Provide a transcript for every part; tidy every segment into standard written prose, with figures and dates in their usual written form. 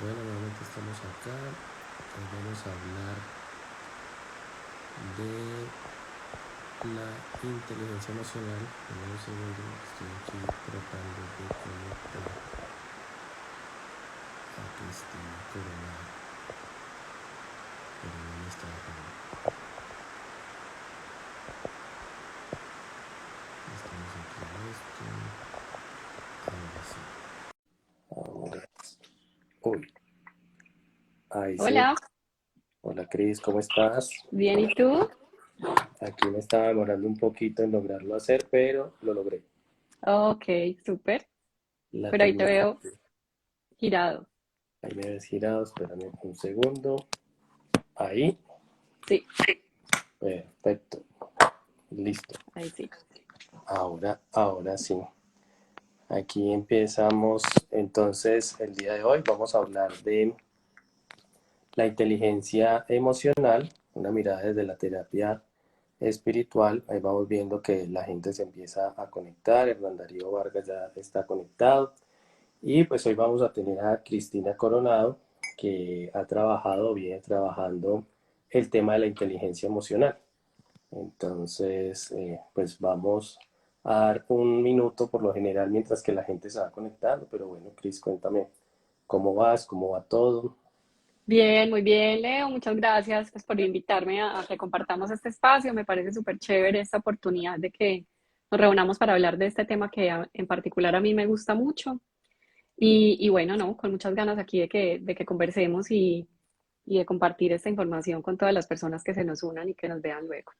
Bueno, nuevamente estamos acá. Hoy vamos a hablar de la inteligencia emocional. En un segundo estoy aquí tratando de conectar a Cristina Coronado, pero no me está dejando. Estamos aquí en esto. Ahora sí. Ahora. Uy, ahí sí. Hola, Hola Cris, ¿cómo estás? bien, ¿y tú? Aquí me estaba demorando un poquito en lograrlo hacer, pero lo logré. Ok, súper. La Pero ahí te tecnología. veo girado. Ahí me ves girado, espérame un segundo. Ahí. Sí, Perfecto. Listo. ahí sí. Ahora sí. Aquí empezamos. Entonces, el día de hoy vamos a hablar de la inteligencia emocional, una mirada desde la terapia espiritual. Ahí vamos viendo que la gente se empieza a conectar. Hernán Darío Vargas ya está conectado. Y pues hoy vamos a tener a Cristina Coronado, que ha trabajado, viene trabajando el tema de la inteligencia emocional. Entonces, pues vamos a dar un minuto por lo general mientras que la gente se va conectando. Pero bueno, Cris, cuéntame cómo vas, cómo va todo. Bien, muy bien, Leo. Muchas gracias pues, por invitarme a que compartamos este espacio. Me parece súper chévere esta oportunidad de que nos reunamos para hablar de este tema que en particular a mí me gusta mucho. Y bueno, no, con muchas ganas aquí de que conversemos y de compartir esta información con todas las personas que se nos unan y que nos vean luego.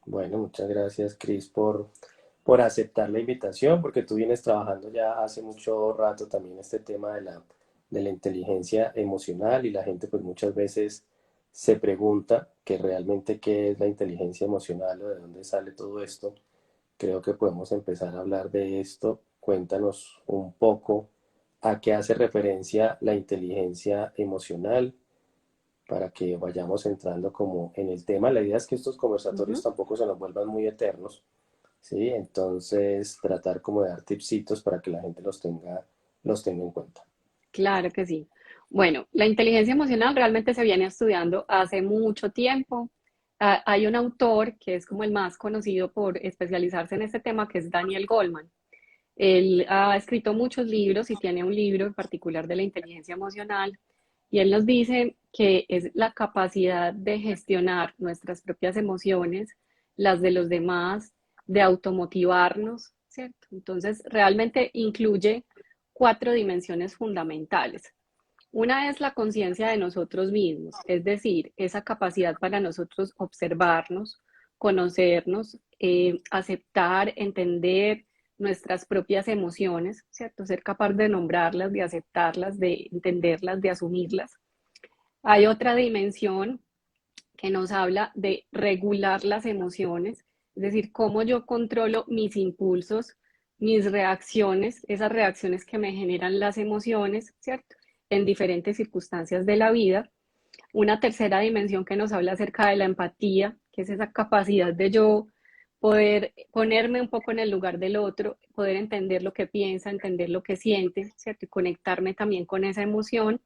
Bueno, muchas gracias, Cris, por aceptar la invitación, porque tú vienes trabajando ya hace mucho rato también este tema de la inteligencia emocional y la gente pues muchas veces se pregunta que realmente qué es la inteligencia emocional o de dónde sale todo esto. Creo que podemos empezar a hablar de esto. Cuéntanos un poco a qué hace referencia la inteligencia emocional para que vayamos entrando como en el tema. La idea es que estos conversatorios Ujú. tampoco se nos vuelvan muy eternos, ¿sí? Entonces, tratar como de dar tipsitos para que la gente los tenga en cuenta. Claro que sí. Bueno, la inteligencia emocional realmente se viene estudiando hace mucho tiempo. Hay un autor que es como el más conocido por especializarse en este tema, que es Daniel Goleman. Él ha escrito muchos libros y tiene un libro en particular de la inteligencia emocional. Y él nos dice que es la capacidad de gestionar nuestras propias emociones, las de los demás, de automotivarnos, ¿cierto? Entonces, realmente incluye cuatro dimensiones fundamentales. Una es la conciencia de nosotros mismos, es decir, esa capacidad para nosotros observarnos, conocernos, aceptar, entender nuestras propias emociones, ¿cierto? Ser capaz de nombrarlas, de aceptarlas, de entenderlas, de asumirlas. Hay otra dimensión que nos habla de regular las emociones, es decir, cómo yo controlo mis impulsos, mis reacciones, esas reacciones que me generan las emociones, ¿cierto? En diferentes circunstancias de la vida. Una tercera dimensión que nos habla acerca de la empatía, que es esa capacidad de yo poder ponerme un poco en el lugar del otro, poder entender lo que piensa, entender lo que siente, ¿cierto? Y conectarme también con esa emoción.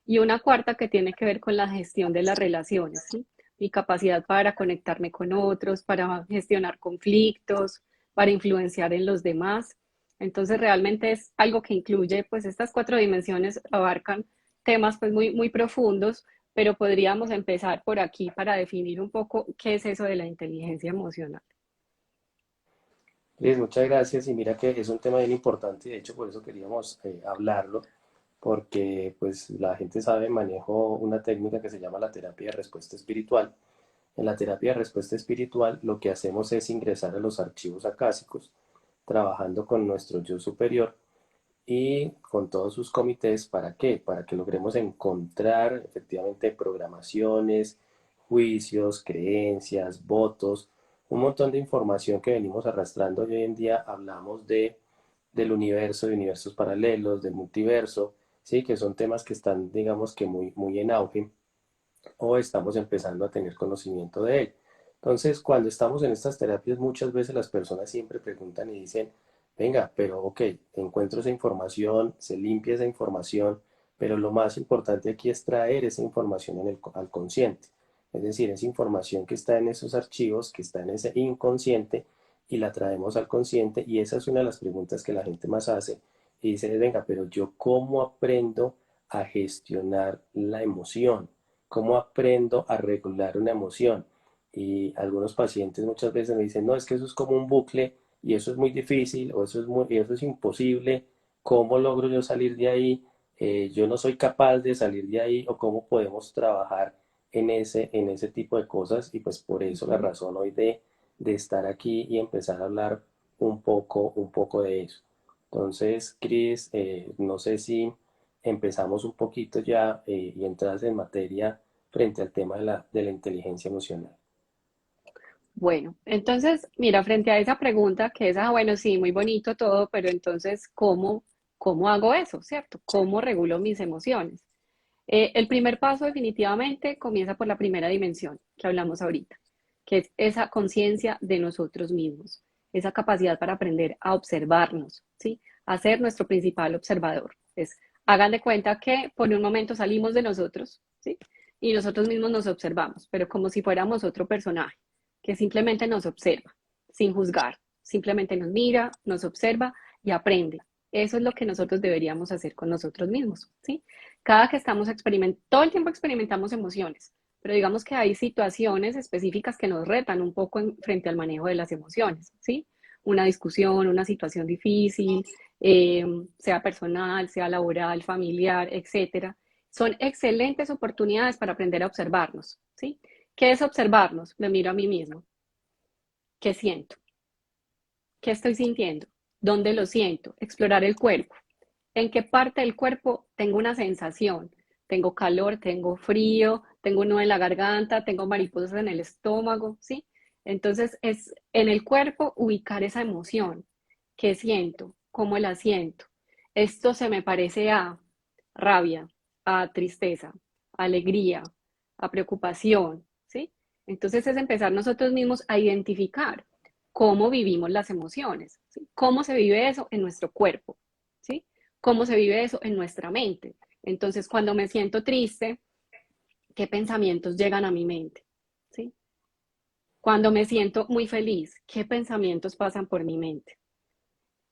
Y una cuarta que tiene que ver con la gestión de las relaciones, ¿sí? Mi capacidad para conectarme con otros, para gestionar conflictos, para influenciar en los demás. Entonces realmente es algo que incluye, pues estas cuatro dimensiones abarcan temas pues muy profundos, pero podríamos empezar por aquí para definir un poco qué es eso de la inteligencia emocional. Liz, muchas gracias y mira que es un tema bien importante y de hecho por eso queríamos hablarlo, porque pues la gente sabe, manejo una técnica que se llama la terapia de respuesta espiritual. En la terapia de respuesta espiritual lo que hacemos es ingresar a los archivos acásicos, trabajando con nuestro yo superior y con todos sus comités. ¿Para qué? Para que logremos encontrar efectivamente programaciones, juicios, creencias, votos, un montón de información que venimos arrastrando. Hoy en día hablamos del universo, de universos paralelos, del multiverso, ¿sí? Que son temas que están, digamos que muy en auge o estamos empezando a tener conocimiento de él. Entonces, cuando estamos en estas terapias, muchas veces las personas siempre preguntan y dicen, venga, pero ok, encuentro esa información, se limpia esa información, pero lo más importante aquí es traer esa información al consciente. Es decir, esa información que está en esos archivos, que está en ese inconsciente, y la traemos al consciente, y esa es una de las preguntas que la gente más hace, y dice, venga, pero yo ¿cómo aprendo a gestionar la emoción? ¿Cómo aprendo a regular una emoción? Y algunos pacientes muchas veces me dicen, no, es que eso es como un bucle y eso es muy difícil o eso es imposible. ¿Cómo logro yo salir de ahí? Yo no soy capaz de salir de ahí o cómo podemos trabajar en ese tipo de cosas y pues por eso la Ujú. razón hoy de estar aquí y empezar a hablar un poco de eso. Entonces, Cris, no sé si empezamos un poquito ya y entras en materia frente al tema de la inteligencia emocional. Bueno, entonces, mira, frente a esa pregunta, que es, bueno, sí, muy bonito todo, pero entonces, ¿cómo hago eso, cierto? ¿Cómo regulo mis emociones? El primer paso definitivamente comienza por la primera dimensión que hablamos ahorita, que es esa conciencia de nosotros mismos, esa capacidad para aprender a observarnos, ¿sí? A ser nuestro principal observador. Hagan de cuenta que por un momento salimos de nosotros, ¿sí? Y nosotros mismos nos observamos, pero como si fuéramos otro personaje que simplemente nos observa, sin juzgar, simplemente nos mira, nos observa y aprende. Eso es lo que nosotros deberíamos hacer con nosotros mismos, ¿sí? Cada que estamos experimentando, todo el tiempo experimentamos emociones, pero digamos que hay situaciones específicas que nos retan un poco frente al manejo de las emociones, ¿sí? Una discusión, una situación difícil, eh, sea personal, sea laboral, familiar, etcétera. Son excelentes oportunidades para aprender a observarnos, ¿sí? ¿Qué es observarnos? Me miro a mí mismo. ¿Qué siento? ¿Qué estoy sintiendo? ¿Dónde lo siento? Explorar el cuerpo. ¿En qué parte del cuerpo tengo una sensación? Tengo calor, tengo frío, tengo un nudo en la garganta, tengo mariposas en el estómago, ¿sí? Entonces es en el cuerpo ubicar esa emoción. ¿Qué siento? ¿Cómo la siento? Esto se me parece a rabia, a tristeza, a alegría, a preocupación, ¿sí? Entonces es empezar nosotros mismos a identificar cómo vivimos las emociones, ¿sí? Cómo se vive eso en nuestro cuerpo, ¿sí? Cómo se vive eso en nuestra mente. Entonces, cuando me siento triste, ¿qué pensamientos llegan a mi mente? ¿Sí? Cuando me siento muy feliz, ¿qué pensamientos pasan por mi mente?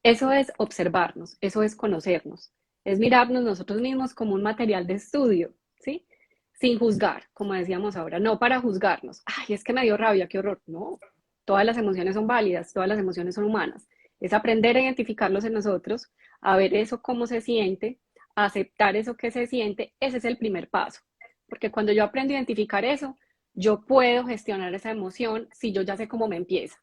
Eso es observarnos, eso es conocernos, es mirarnos nosotros mismos como un material de estudio, ¿sí? Sin juzgar, como decíamos ahora, no para juzgarnos. Ay, es que me dio rabia, qué horror. No, todas las emociones son válidas, todas las emociones son humanas. Es aprender a identificarlos en nosotros, a ver eso cómo se siente, a aceptar eso que se siente. Ese es el primer paso. Porque cuando yo aprendo a identificar eso, yo puedo gestionar esa emoción si yo ya sé cómo me empieza.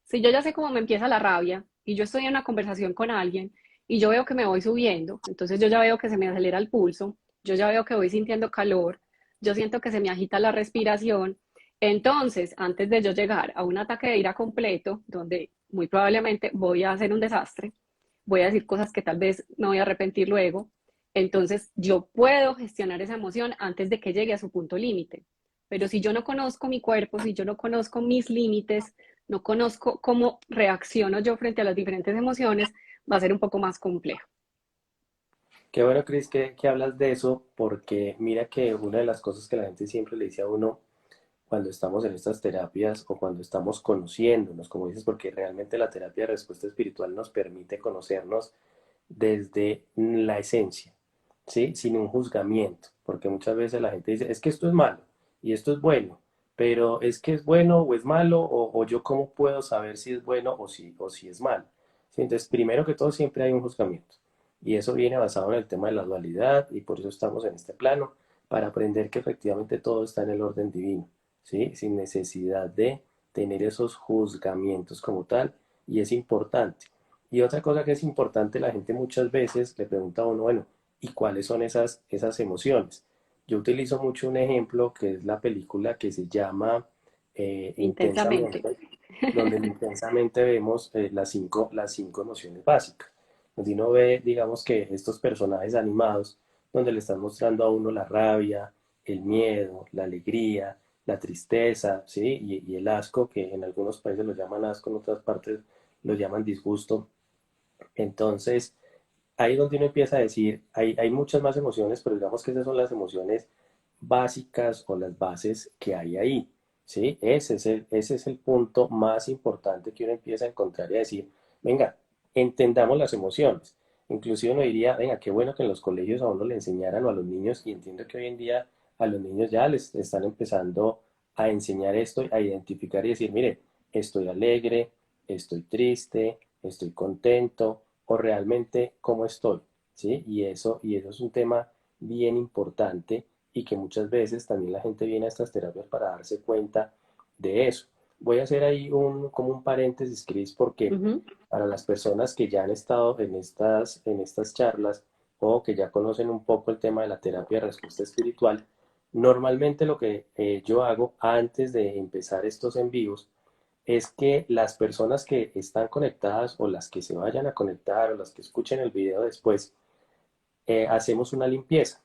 Si yo ya sé cómo me empieza la rabia y yo estoy en una conversación con alguien y yo veo que me voy subiendo, entonces yo ya veo que se me acelera el pulso, yo ya veo que voy sintiendo calor, yo siento que se me agita la respiración. Entonces, antes de yo llegar a un ataque de ira completo, donde muy probablemente voy a hacer un desastre, voy a decir cosas que tal vez me voy a arrepentir luego, entonces yo puedo gestionar esa emoción antes de que llegue a su punto límite. Pero si yo no conozco mi cuerpo, si yo no conozco mis límites, no conozco cómo reacciono yo frente a las diferentes emociones, va a ser un poco más complejo. Qué bueno, Cris, que hablas de eso, porque mira que una de las cosas que la gente siempre le dice a uno cuando estamos en estas terapias o cuando estamos conociéndonos, como dices, porque realmente la terapia de respuesta espiritual nos permite conocernos desde la esencia, ¿sí? Sin un juzgamiento, porque muchas veces la gente dice, es que esto es malo y esto es bueno, pero es que es bueno o es malo, o yo cómo puedo saber si es bueno o si es malo. ¿Sí? Entonces, primero que todo, siempre hay un juzgamiento. Y eso viene basado en el tema de la dualidad y por eso estamos en este plano, para aprender que efectivamente todo está en el orden divino, ¿sí? Sin necesidad de tener esos juzgamientos como tal, y es importante. Y otra cosa que es importante, la gente muchas veces le pregunta a uno, bueno, ¿y cuáles son esas emociones? Yo utilizo mucho un ejemplo que es la película que se llama Intensamente. Intensamente, donde intensamente vemos las cinco emociones básicas. Donde uno ve, digamos que estos personajes animados, donde le están mostrando a uno la rabia, el miedo, la alegría, la tristeza, ¿sí? Y el asco, que en algunos países lo llaman asco, en otras partes lo llaman disgusto. Entonces, ahí es donde uno empieza a decir, hay muchas más emociones, pero digamos que esas son las emociones básicas o las bases que hay ahí, ¿sí? Ese es el punto más importante que uno empieza a encontrar y a decir, venga, entendamos las emociones. Inclusive uno diría, venga, qué bueno que en los colegios a uno le enseñaran o a los niños, y entiendo que hoy en día a los niños ya les están empezando a enseñar esto, a identificar y decir, mire, estoy alegre, estoy triste, estoy contento, o realmente cómo estoy, ¿sí? Y eso es un tema bien importante y que muchas veces también la gente viene a estas terapias para darse cuenta de eso. Voy a hacer ahí como un paréntesis, Cris, porque Ujú. para las personas que ya han estado en estas charlas o que ya conocen un poco el tema de la terapia de respuesta espiritual, normalmente lo que yo hago antes de empezar estos envíos es que las personas que están conectadas o las que se vayan a conectar o las que escuchen el video después, hacemos una limpieza,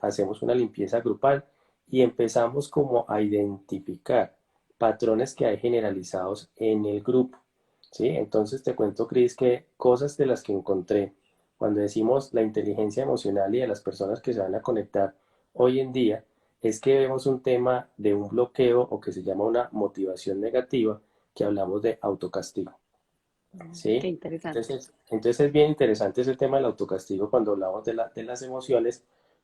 hacemos una limpieza grupal y empezamos como a identificar patrones que hay generalizados en el grupo, ¿sí? Entonces te cuento, Cris, que cosas de las que encontré cuando decimos la inteligencia emocional y de las personas que se van a conectar hoy en día, es que vemos un tema de un bloqueo o que se llama una motivación negativa, que hablamos de autocastigo. Qué ¿Sí? interesante. Entonces es bien interesante ese tema del autocastigo cuando hablamos de las emociones,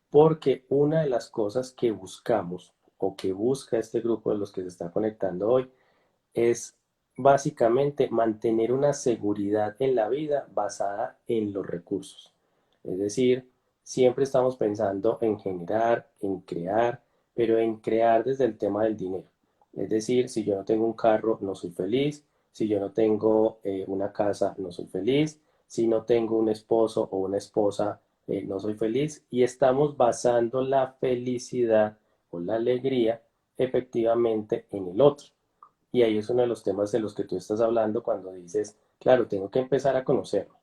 porque una de las cosas que buscamos o que busca este grupo de los que se está conectando hoy es básicamente mantener una seguridad en la vida basada en los recursos. Es decir, siempre estamos pensando en generar, en crear, pero en crear desde el tema del dinero. Es decir, si yo no tengo un carro, no soy feliz. Si yo no tengo una casa, no soy feliz. Si no tengo un esposo o una esposa, no soy feliz. Y estamos basando la felicidad o la alegría efectivamente en el otro. Y ahí es uno de los temas de los que tú estás hablando cuando dices, claro, tengo que empezar a conocerme.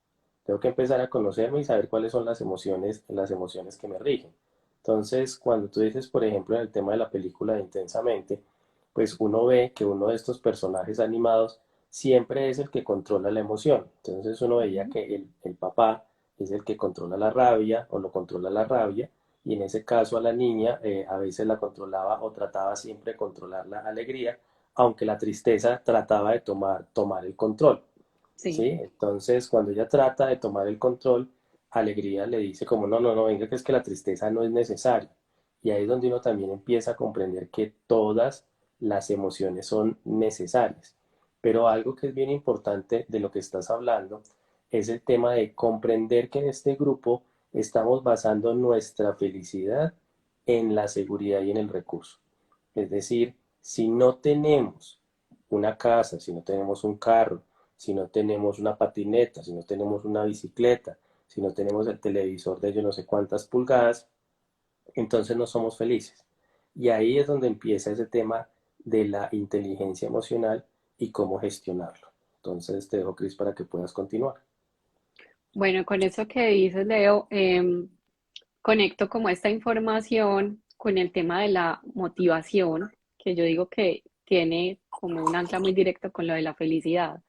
Tengo que empezar a conocerme y saber cuáles son las emociones que me rigen. Entonces, cuando tú dices, por ejemplo, en el tema de la película de Intensamente, pues uno ve que uno de estos personajes animados siempre es el que controla la emoción. Entonces uno veía Ujú. que el papá es el que controla la rabia o lo controla la rabia, y en ese caso a la niña a veces la controlaba o trataba siempre de controlar la alegría, aunque la tristeza trataba de tomar el control. ¿Sí? Sí. Entonces, cuando ella trata de tomar el control, Alegría le dice como, no, no, no, venga, que es que la tristeza no es necesaria. Y ahí es donde uno también empieza a comprender que todas las emociones son necesarias. Pero algo que es bien importante de lo que estás hablando es el tema de comprender que en este grupo estamos basando nuestra felicidad en la seguridad y en el recurso. Es decir, si no tenemos una casa, si no tenemos un carro, si no tenemos una patineta, si no tenemos una bicicleta, si no tenemos el televisor de yo no sé cuántas pulgadas, entonces no somos felices. Y ahí es donde empieza ese tema de la inteligencia emocional y cómo gestionarlo. Entonces te dejo, Cris, para que puedas continuar. Bueno, con eso que dices, Leo, conecto como esta información con el tema de la motivación, que yo digo que tiene como un ancla muy directo con lo de la felicidad.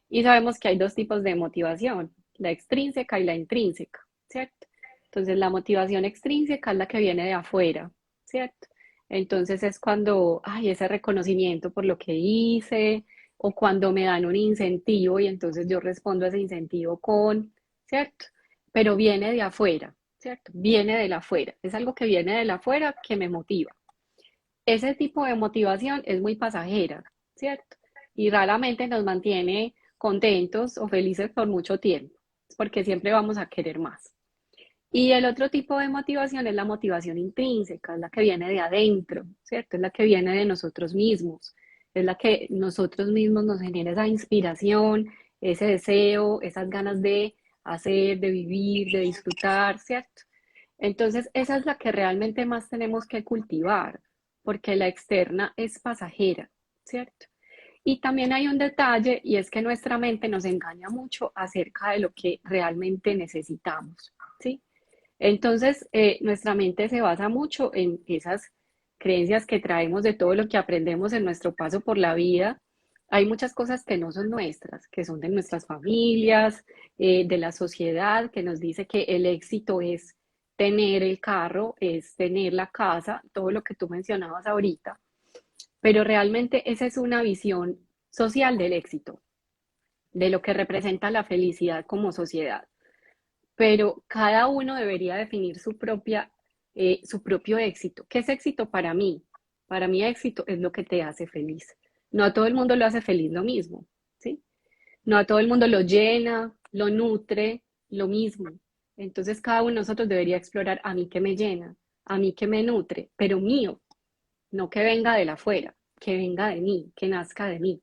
Y sabemos que hay dos tipos de motivación, la extrínseca y la intrínseca, ¿cierto? Entonces, la motivación extrínseca es la que viene de afuera, ¿cierto? Entonces es cuando hay ese reconocimiento por lo que hice o cuando me dan un incentivo y entonces yo respondo a ese incentivo ¿cierto? Pero viene de afuera, ¿cierto? Viene de la afuera. Es algo que viene de la afuera que me motiva. Ese tipo de motivación es muy pasajera, ¿cierto? Y raramente nos mantiene contentos o felices por mucho tiempo, porque siempre vamos a querer más. Y el otro tipo de motivación es la motivación intrínseca, es la que viene de adentro, ¿cierto? Es la que viene de nosotros mismos, es la que nosotros mismos nos genera esa inspiración, ese deseo, esas ganas de hacer, de vivir, de disfrutar, ¿cierto? Entonces, esa es la que realmente más tenemos que cultivar, porque la externa es pasajera, ¿cierto? Y también hay un detalle y es que nuestra mente nos engaña mucho acerca de lo que realmente necesitamos, ¿sí? Entonces, nuestra mente se basa mucho en esas creencias que traemos de todo lo que aprendemos en nuestro paso por la vida hay muchas cosas que no son nuestras, que son de nuestras familias, de la sociedad, que nos dice que el éxito es tener el carro, es tener la casa, todo lo que tú mencionabas ahorita, pero realmente esa es una visión social del éxito, de lo que representa la felicidad como sociedad. Pero cada uno debería definir su propio éxito. ¿Qué es éxito para mí? Para mí éxito es lo que te hace feliz. No a todo el mundo lo hace feliz lo mismo, ¿sí? No a todo el mundo lo llena, lo nutre, lo mismo. Entonces cada uno de nosotros debería explorar a mí qué me llena, a mí qué me nutre, pero mío, no que venga de la afuera, que venga de mí, que nazca de mí,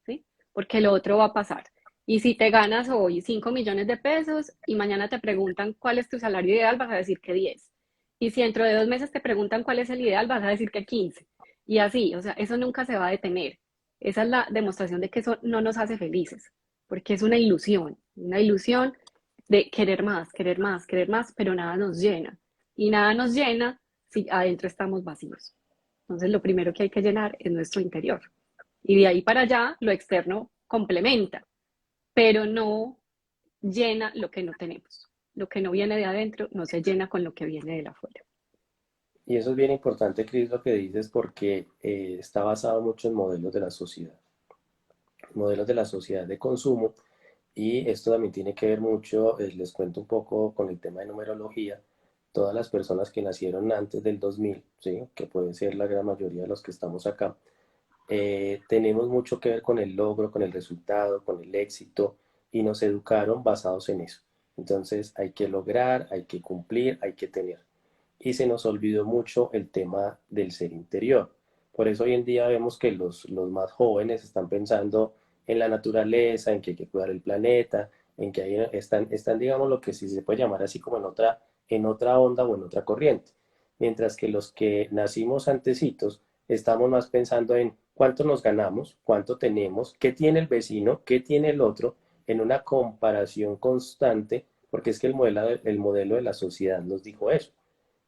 ¿sí? Porque lo otro va a pasar. Y si te ganas hoy 5 millones de pesos y mañana te preguntan cuál es tu salario ideal, vas a decir que 10. Y si dentro de 2 meses te preguntan cuál es el ideal, vas a decir que 15. Y así, o sea, eso nunca se va a detener. Esa es la demostración de que eso no nos hace felices, porque es una ilusión de querer más, querer más, querer más, pero nada nos llena. Y nada nos llena si adentro estamos vacíos. Entonces, lo primero que hay que llenar es nuestro interior. Y de ahí para allá, lo externo complementa, pero no llena lo que no tenemos. Lo que no viene de adentro no se llena con lo que viene de afuera. Y eso es bien importante, Cris, lo que dices, porque está basado mucho en modelos de la sociedad de consumo, y esto también tiene que ver mucho, les cuento un poco con el tema de numerología, todas las personas que nacieron antes del 2000, ¿sí? Que puede ser la gran mayoría de los que estamos acá, tenemos mucho que ver con el logro, con el resultado, con el éxito, y nos educaron basados en eso. Entonces hay que lograr, hay que cumplir, hay que tener. Y se nos olvidó mucho el tema del ser interior. Por eso hoy en día vemos que los más jóvenes están pensando en la naturaleza, en que hay que cuidar el planeta, en que ahí están, digamos, lo que sí se puede llamar así como en otra onda o en otra corriente. Mientras que los que nacimos antecitos estamos más pensando en cuánto nos ganamos, cuánto tenemos, qué tiene el vecino, qué tiene el otro, en una comparación constante, porque es que el modelo de la sociedad nos dijo eso.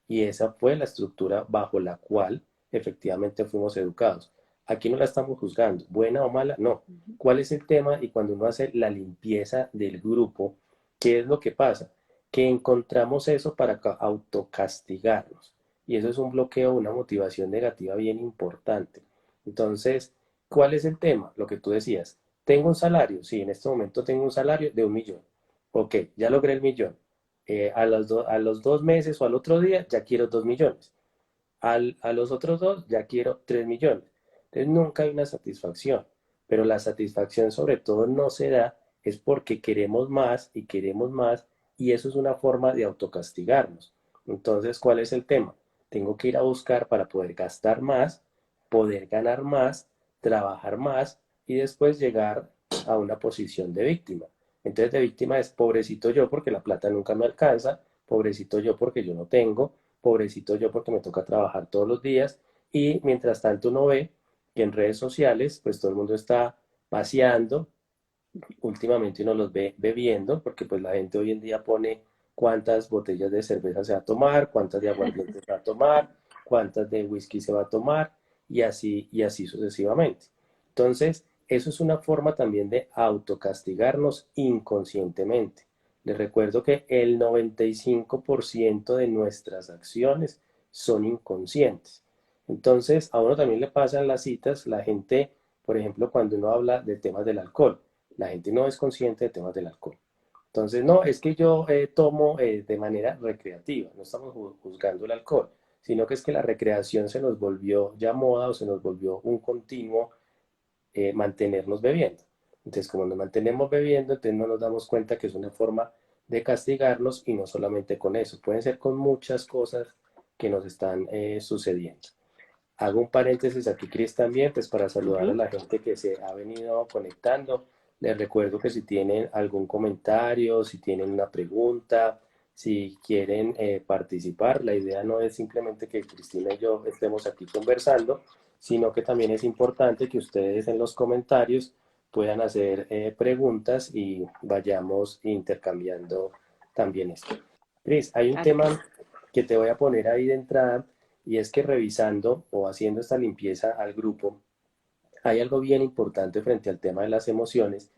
Y esa fue la estructura bajo la cual efectivamente fuimos educados. Aquí no la estamos juzgando, buena o mala, no. ¿Cuál es el tema? Y cuando uno hace la limpieza del grupo, ¿qué es lo que pasa? Que encontramos eso para autocastigarnos. Y eso es un bloqueo, una motivación negativa bien importante. Entonces, ¿cuál es el tema? Lo que tú decías. ¿Tengo un salario? Sí, en este momento tengo un salario de 1 millón. Ok, ya logré el millón. A los 2 meses o al otro día ya quiero 2 millones. A los otros dos ya quiero 3 millones. Entonces nunca hay una satisfacción, pero la satisfacción sobre todo no se da es porque queremos más y queremos más, y eso es una forma de autocastigarnos. Entonces, ¿cuál es el tema? Tengo que ir a buscar para poder gastar más, poder ganar más, trabajar más y después llegar a una posición de víctima. Entonces, de víctima es pobrecito yo porque la plata nunca me alcanza, pobrecito yo porque yo no tengo, pobrecito yo porque me toca trabajar todos los días, y mientras tanto uno ve que en redes sociales pues todo el mundo está paseando, últimamente uno los ve bebiendo, porque pues la gente hoy en día pone cuántas botellas de cerveza se va a tomar, cuántas de aguardiente se va a tomar, cuántas de whisky se va a tomar, y así sucesivamente. Entonces, eso es una forma también de autocastigarnos inconscientemente. Les recuerdo que el 95% de nuestras acciones son inconscientes. Entonces, a uno también le pasan las citas, la gente, por ejemplo, cuando uno habla de temas del alcohol, la gente no es consciente de temas del alcohol. Entonces, no, es que yo tomo de manera recreativa, no estamos juzgando el alcohol, sino que es que la recreación se nos volvió ya moda o se nos volvió un continuo mantenernos bebiendo. Entonces, como nos mantenemos bebiendo, entonces no nos damos cuenta que es una forma de castigarnos, y no solamente con eso, pueden ser con muchas cosas que nos están sucediendo. Hago un paréntesis aquí, Cris, también, pues para saludar a Ujú. la gente que se ha venido conectando. Les recuerdo que si tienen algún comentario, si tienen una pregunta, si quieren participar, la idea no es simplemente que Cristina y yo estemos aquí conversando, sino que también es importante que ustedes en los comentarios puedan hacer preguntas y vayamos intercambiando también esto. Cris, hay un Claro que sí. tema que te voy a poner ahí de entrada, y es que revisando o haciendo esta limpieza al grupo, hay algo bien importante frente al tema de las emociones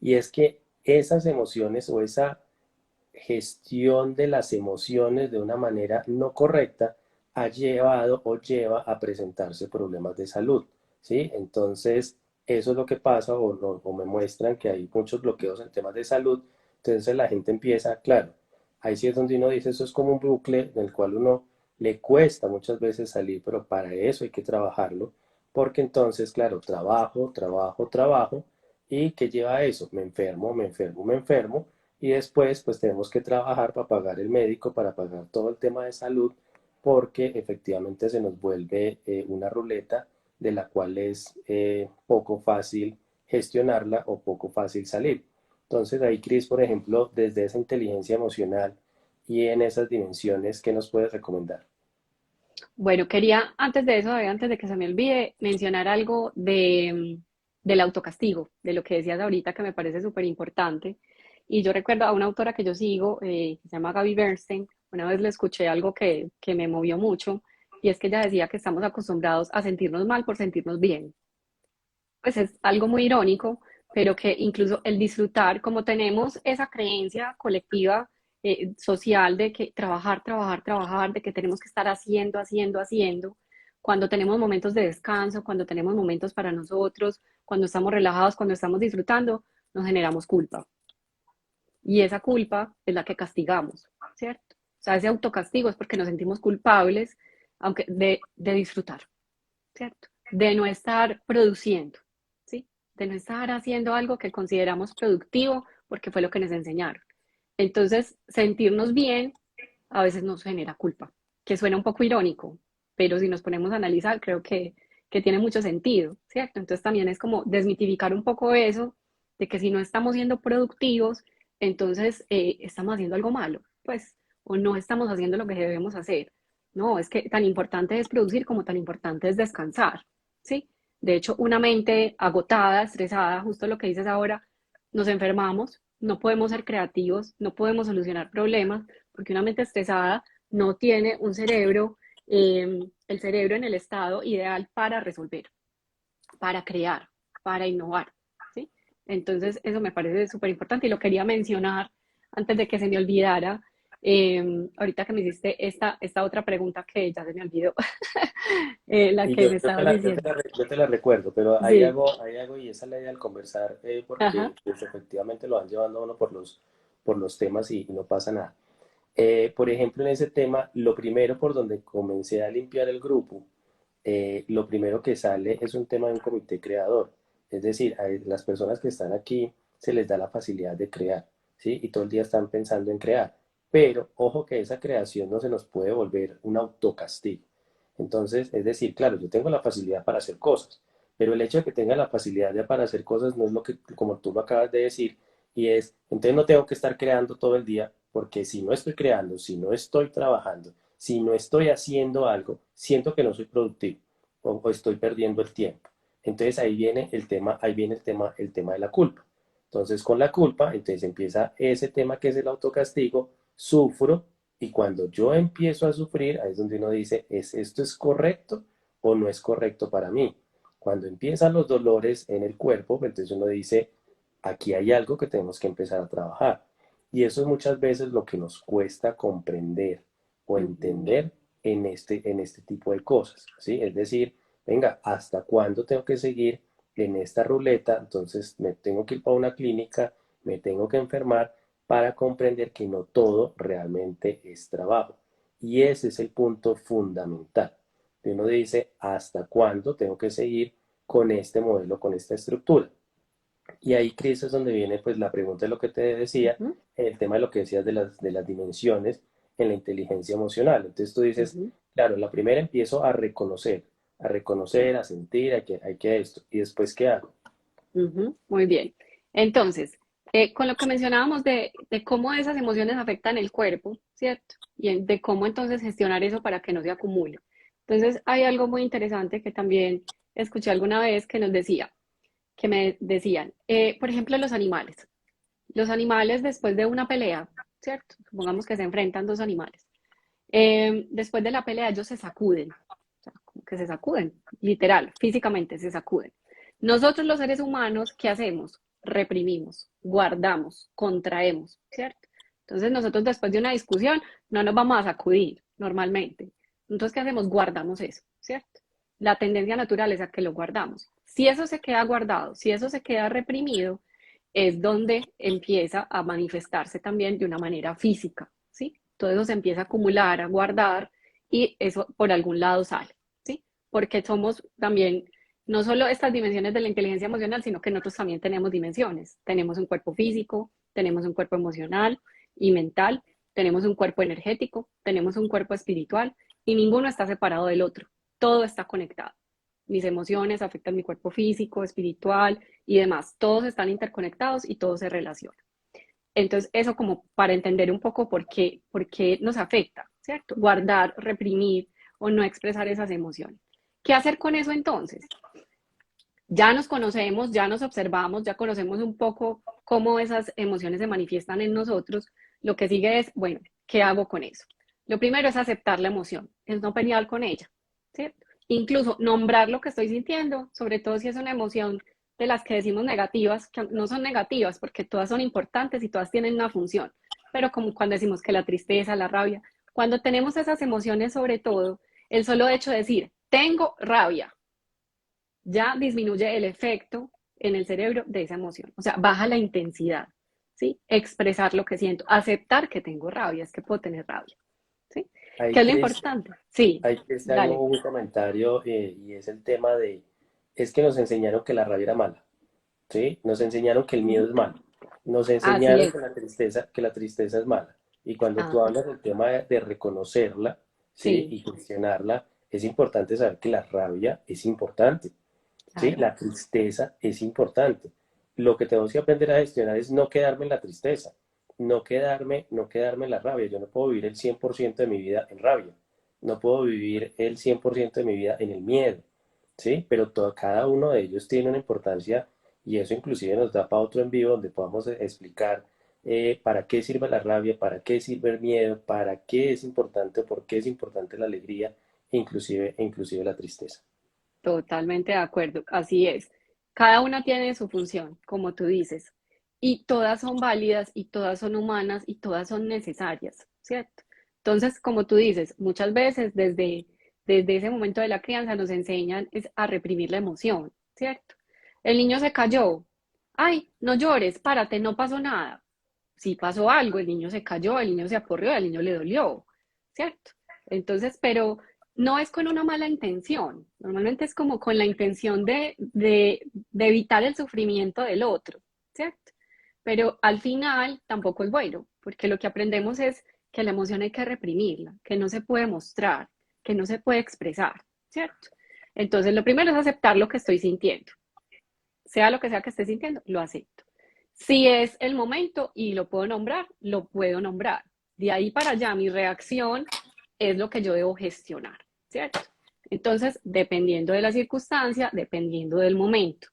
y es que esas emociones o esa gestión de las emociones de una manera no correcta ha llevado o lleva a presentarse problemas de salud, ¿sí? Entonces, eso es lo que pasa o me muestran que hay muchos bloqueos en temas de salud, entonces la gente empieza, claro, ahí sí es donde uno dice, eso es como un bucle en el cual uno le cuesta muchas veces salir, pero para eso hay que trabajarlo, porque entonces, claro, trabajo, trabajo, trabajo, ¿y qué lleva a eso? Me enfermo, me enfermo, me enfermo, y después pues tenemos que trabajar para pagar el médico, para pagar todo el tema de salud, porque efectivamente se nos vuelve una ruleta de la cual es poco fácil gestionarla o poco fácil salir. Entonces ahí, Cris, por ejemplo, desde esa inteligencia emocional y en esas dimensiones, ¿qué nos puedes recomendar? Bueno, quería antes de eso, antes de que se me olvide, mencionar algo del autocastigo, de lo que decías ahorita que me parece súper importante. Y yo recuerdo a una autora que yo sigo, que se llama Gaby Bernstein, una vez le escuché algo que me movió mucho, y es que ella decía que estamos acostumbrados a sentirnos mal por sentirnos bien. Pues es algo muy irónico, pero que incluso el disfrutar, como tenemos esa creencia colectiva, social de que trabajar, trabajar, trabajar, de que tenemos que estar haciendo, haciendo, haciendo, cuando tenemos momentos de descanso, cuando tenemos momentos para nosotros, cuando estamos relajados, cuando estamos disfrutando, nos generamos culpa. Y esa culpa es la que castigamos, ¿cierto? O sea, ese autocastigo es porque nos sentimos culpables, aunque de disfrutar. ¿Cierto? De no estar produciendo, ¿sí? De no estar haciendo algo que consideramos productivo porque fue lo que nos enseñaron. Entonces, sentirnos bien a veces nos genera culpa, que suena un poco irónico, pero si nos ponemos a analizar, creo que tiene mucho sentido, ¿cierto? Entonces también es como desmitificar un poco eso, de que si no estamos siendo productivos, entonces estamos haciendo algo malo, pues, o no estamos haciendo lo que debemos hacer. No, es que tan importante es producir como tan importante es descansar, ¿sí? De hecho, una mente agotada, estresada, justo lo que dices ahora, nos enfermamos, no podemos ser creativos, no podemos solucionar problemas, porque una mente estresada no tiene un cerebro, el cerebro en el estado ideal para resolver, para crear, para innovar, ¿sí? Entonces, eso me parece súper importante y lo quería mencionar antes de que se me olvidara. Ahorita que me hiciste esta otra pregunta que ya se me olvidó, la Y que me estabas diciendo. yo te la recuerdo, pero Sí, hay algo y esa es la idea al conversar, porque ajá, pues, efectivamente lo van llevando a uno por los temas y no pasa nada. Por ejemplo, en ese tema, lo primero por donde comencé a limpiar el grupo, lo primero que sale es un tema de un comité creador. Es decir, a las personas que están aquí se les da la facilidad de crear, ¿sí? Y todo el día están pensando en crear. Pero ojo que esa creación no se nos puede volver un autocastigo. Entonces, es decir, claro, yo tengo la facilidad para hacer cosas, pero el hecho de que tenga la facilidad de para hacer cosas no es lo que, como tú lo acabas de decir, y es, entonces no tengo que estar creando todo el día, porque si no estoy creando, si no estoy trabajando, si no estoy haciendo algo, siento que no soy productivo o estoy perdiendo el tiempo. Entonces ahí viene el tema de la culpa. Entonces con la culpa, entonces empieza ese tema que es el autocastigo, sufro y cuando yo empiezo a sufrir, ahí es donde uno dice, ¿esto es correcto o no es correcto para mí? Cuando empiezan los dolores en el cuerpo, entonces uno dice, aquí hay algo que tenemos que empezar a trabajar. Y eso es muchas veces lo que nos cuesta comprender o ujú, entender en este tipo de cosas, ¿sí? Es decir, venga, ¿hasta cuándo tengo que seguir en esta ruleta? Entonces me tengo que ir para una clínica, me tengo que enfermar para comprender que no todo realmente es trabajo. Y ese es el punto fundamental. Uno dice, ¿hasta cuándo tengo que seguir con este modelo, con esta estructura? Y ahí, Cris, es donde viene pues la pregunta de lo que te decía, ujú, el tema de lo que decías de las dimensiones en la inteligencia emocional. Entonces tú dices, ujú, claro, la primera empiezo a sí. reconocer, a sentir, hay que esto. ¿Y después qué hago? Ujú, muy bien. Entonces, con lo que mencionábamos de cómo esas emociones afectan el cuerpo, ¿cierto? De cómo entonces gestionar eso para que no se acumule. Entonces, hay algo muy interesante que también escuché alguna vez que nos decía, que me decían, por ejemplo, los animales. Los animales después de una pelea, ¿cierto? Supongamos que se enfrentan dos animales. Después de la pelea ellos se sacuden, o sea, como que se sacuden, literal, físicamente se sacuden. Nosotros los seres humanos, ¿qué hacemos? Reprimimos, guardamos, contraemos, ¿cierto? Entonces nosotros después de una discusión no nos vamos a sacudir normalmente. Entonces, ¿qué hacemos? Guardamos eso, ¿cierto? La tendencia natural es a que lo guardamos. Si eso se queda guardado, si eso se queda reprimido, es donde empieza a manifestarse también de una manera física, ¿sí? Todo eso se empieza a acumular, a guardar y eso por algún lado sale, ¿sí? Porque somos también no solo estas dimensiones de la inteligencia emocional, sino que nosotros también tenemos dimensiones. Tenemos un cuerpo físico, tenemos un cuerpo emocional y mental, tenemos un cuerpo energético, tenemos un cuerpo espiritual y ninguno está separado del otro. Todo está conectado. Mis emociones afectan mi cuerpo físico, espiritual y demás. Todos están interconectados y todo se relaciona. Entonces, eso como para entender un poco por qué nos afecta, ¿cierto? Guardar, reprimir o no expresar esas emociones. ¿Qué hacer con eso entonces? Ya nos conocemos, ya nos observamos, ya conocemos un poco cómo esas emociones se manifiestan en nosotros. Lo que sigue es, bueno, ¿qué hago con eso? Lo primero es aceptar la emoción, es no pelear con ella, ¿cierto? Incluso nombrar lo que estoy sintiendo, sobre todo si es una emoción de las que decimos negativas, que no son negativas porque todas son importantes y todas tienen una función, pero como cuando decimos que la tristeza, la rabia, cuando tenemos esas emociones sobre todo, el solo hecho de decir, tengo rabia, ya disminuye el efecto en el cerebro de esa emoción. O sea, baja la intensidad, ¿sí? Expresar lo que siento, aceptar que tengo rabia, es que puedo tener rabia, ¿sí? ¿Qué Ahí, es lo Cris, importante? Sí, hago dale. un comentario y es el tema es que nos enseñaron que la rabia era mala, ¿sí? Nos enseñaron que el miedo Ujú. es malo, nos Así enseñaron es. que la tristeza es mala. Y cuando tú Ajá, hablas del tema de reconocerla, ¿sí? sí, Y gestionarla, es importante saber que la rabia es importante, ¿sí? claro. La tristeza es importante. Lo que tenemos que aprender a gestionar es no quedarme en la tristeza, no quedarme en la rabia. Yo no puedo vivir el 100% de mi vida en rabia, no puedo vivir el 100% de mi vida en el miedo, ¿sí? Pero cada uno de ellos tiene una importancia y eso inclusive nos da para otro en vivo donde podamos explicar para qué sirve la rabia, para qué sirve el miedo, para qué es importante, por qué es importante la alegría, inclusive la tristeza. Totalmente de acuerdo, así es. Cada una tiene su función, como tú dices, y todas son válidas y todas son humanas y todas son necesarias, ¿cierto? Entonces, como tú dices, muchas veces desde ese momento de la crianza nos enseñan es a reprimir la emoción, ¿cierto? El niño se cayó, ay, no llores, párate, no pasó nada. Sí pasó algo, el niño se cayó, el niño se aporreó, al niño le dolió, ¿cierto? Entonces, pero no es con una mala intención, normalmente es como con la intención de evitar el sufrimiento del otro, ¿cierto? Pero al final tampoco es bueno, porque lo que aprendemos es que la emoción hay que reprimirla, que no se puede mostrar, que no se puede expresar, ¿cierto? Entonces, lo primero es aceptar lo que estoy sintiendo, sea lo que sea que esté sintiendo, lo acepto. Si es el momento y lo puedo nombrar, lo puedo nombrar. De ahí para allá, mi reacción es lo que yo debo gestionar, ¿cierto? Entonces, dependiendo de la circunstancia, dependiendo del momento.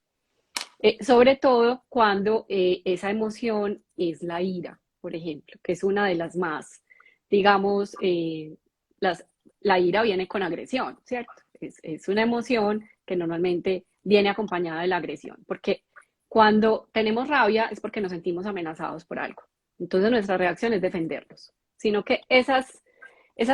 Sobre todo cuando esa emoción es la ira, por ejemplo, que es una de las más, digamos, las, la ira viene con agresión, ¿cierto? Es una emoción que normalmente viene acompañada de la agresión, porque cuando tenemos rabia es porque nos sentimos amenazados por algo. Entonces nuestra reacción es defendernos, sino que esas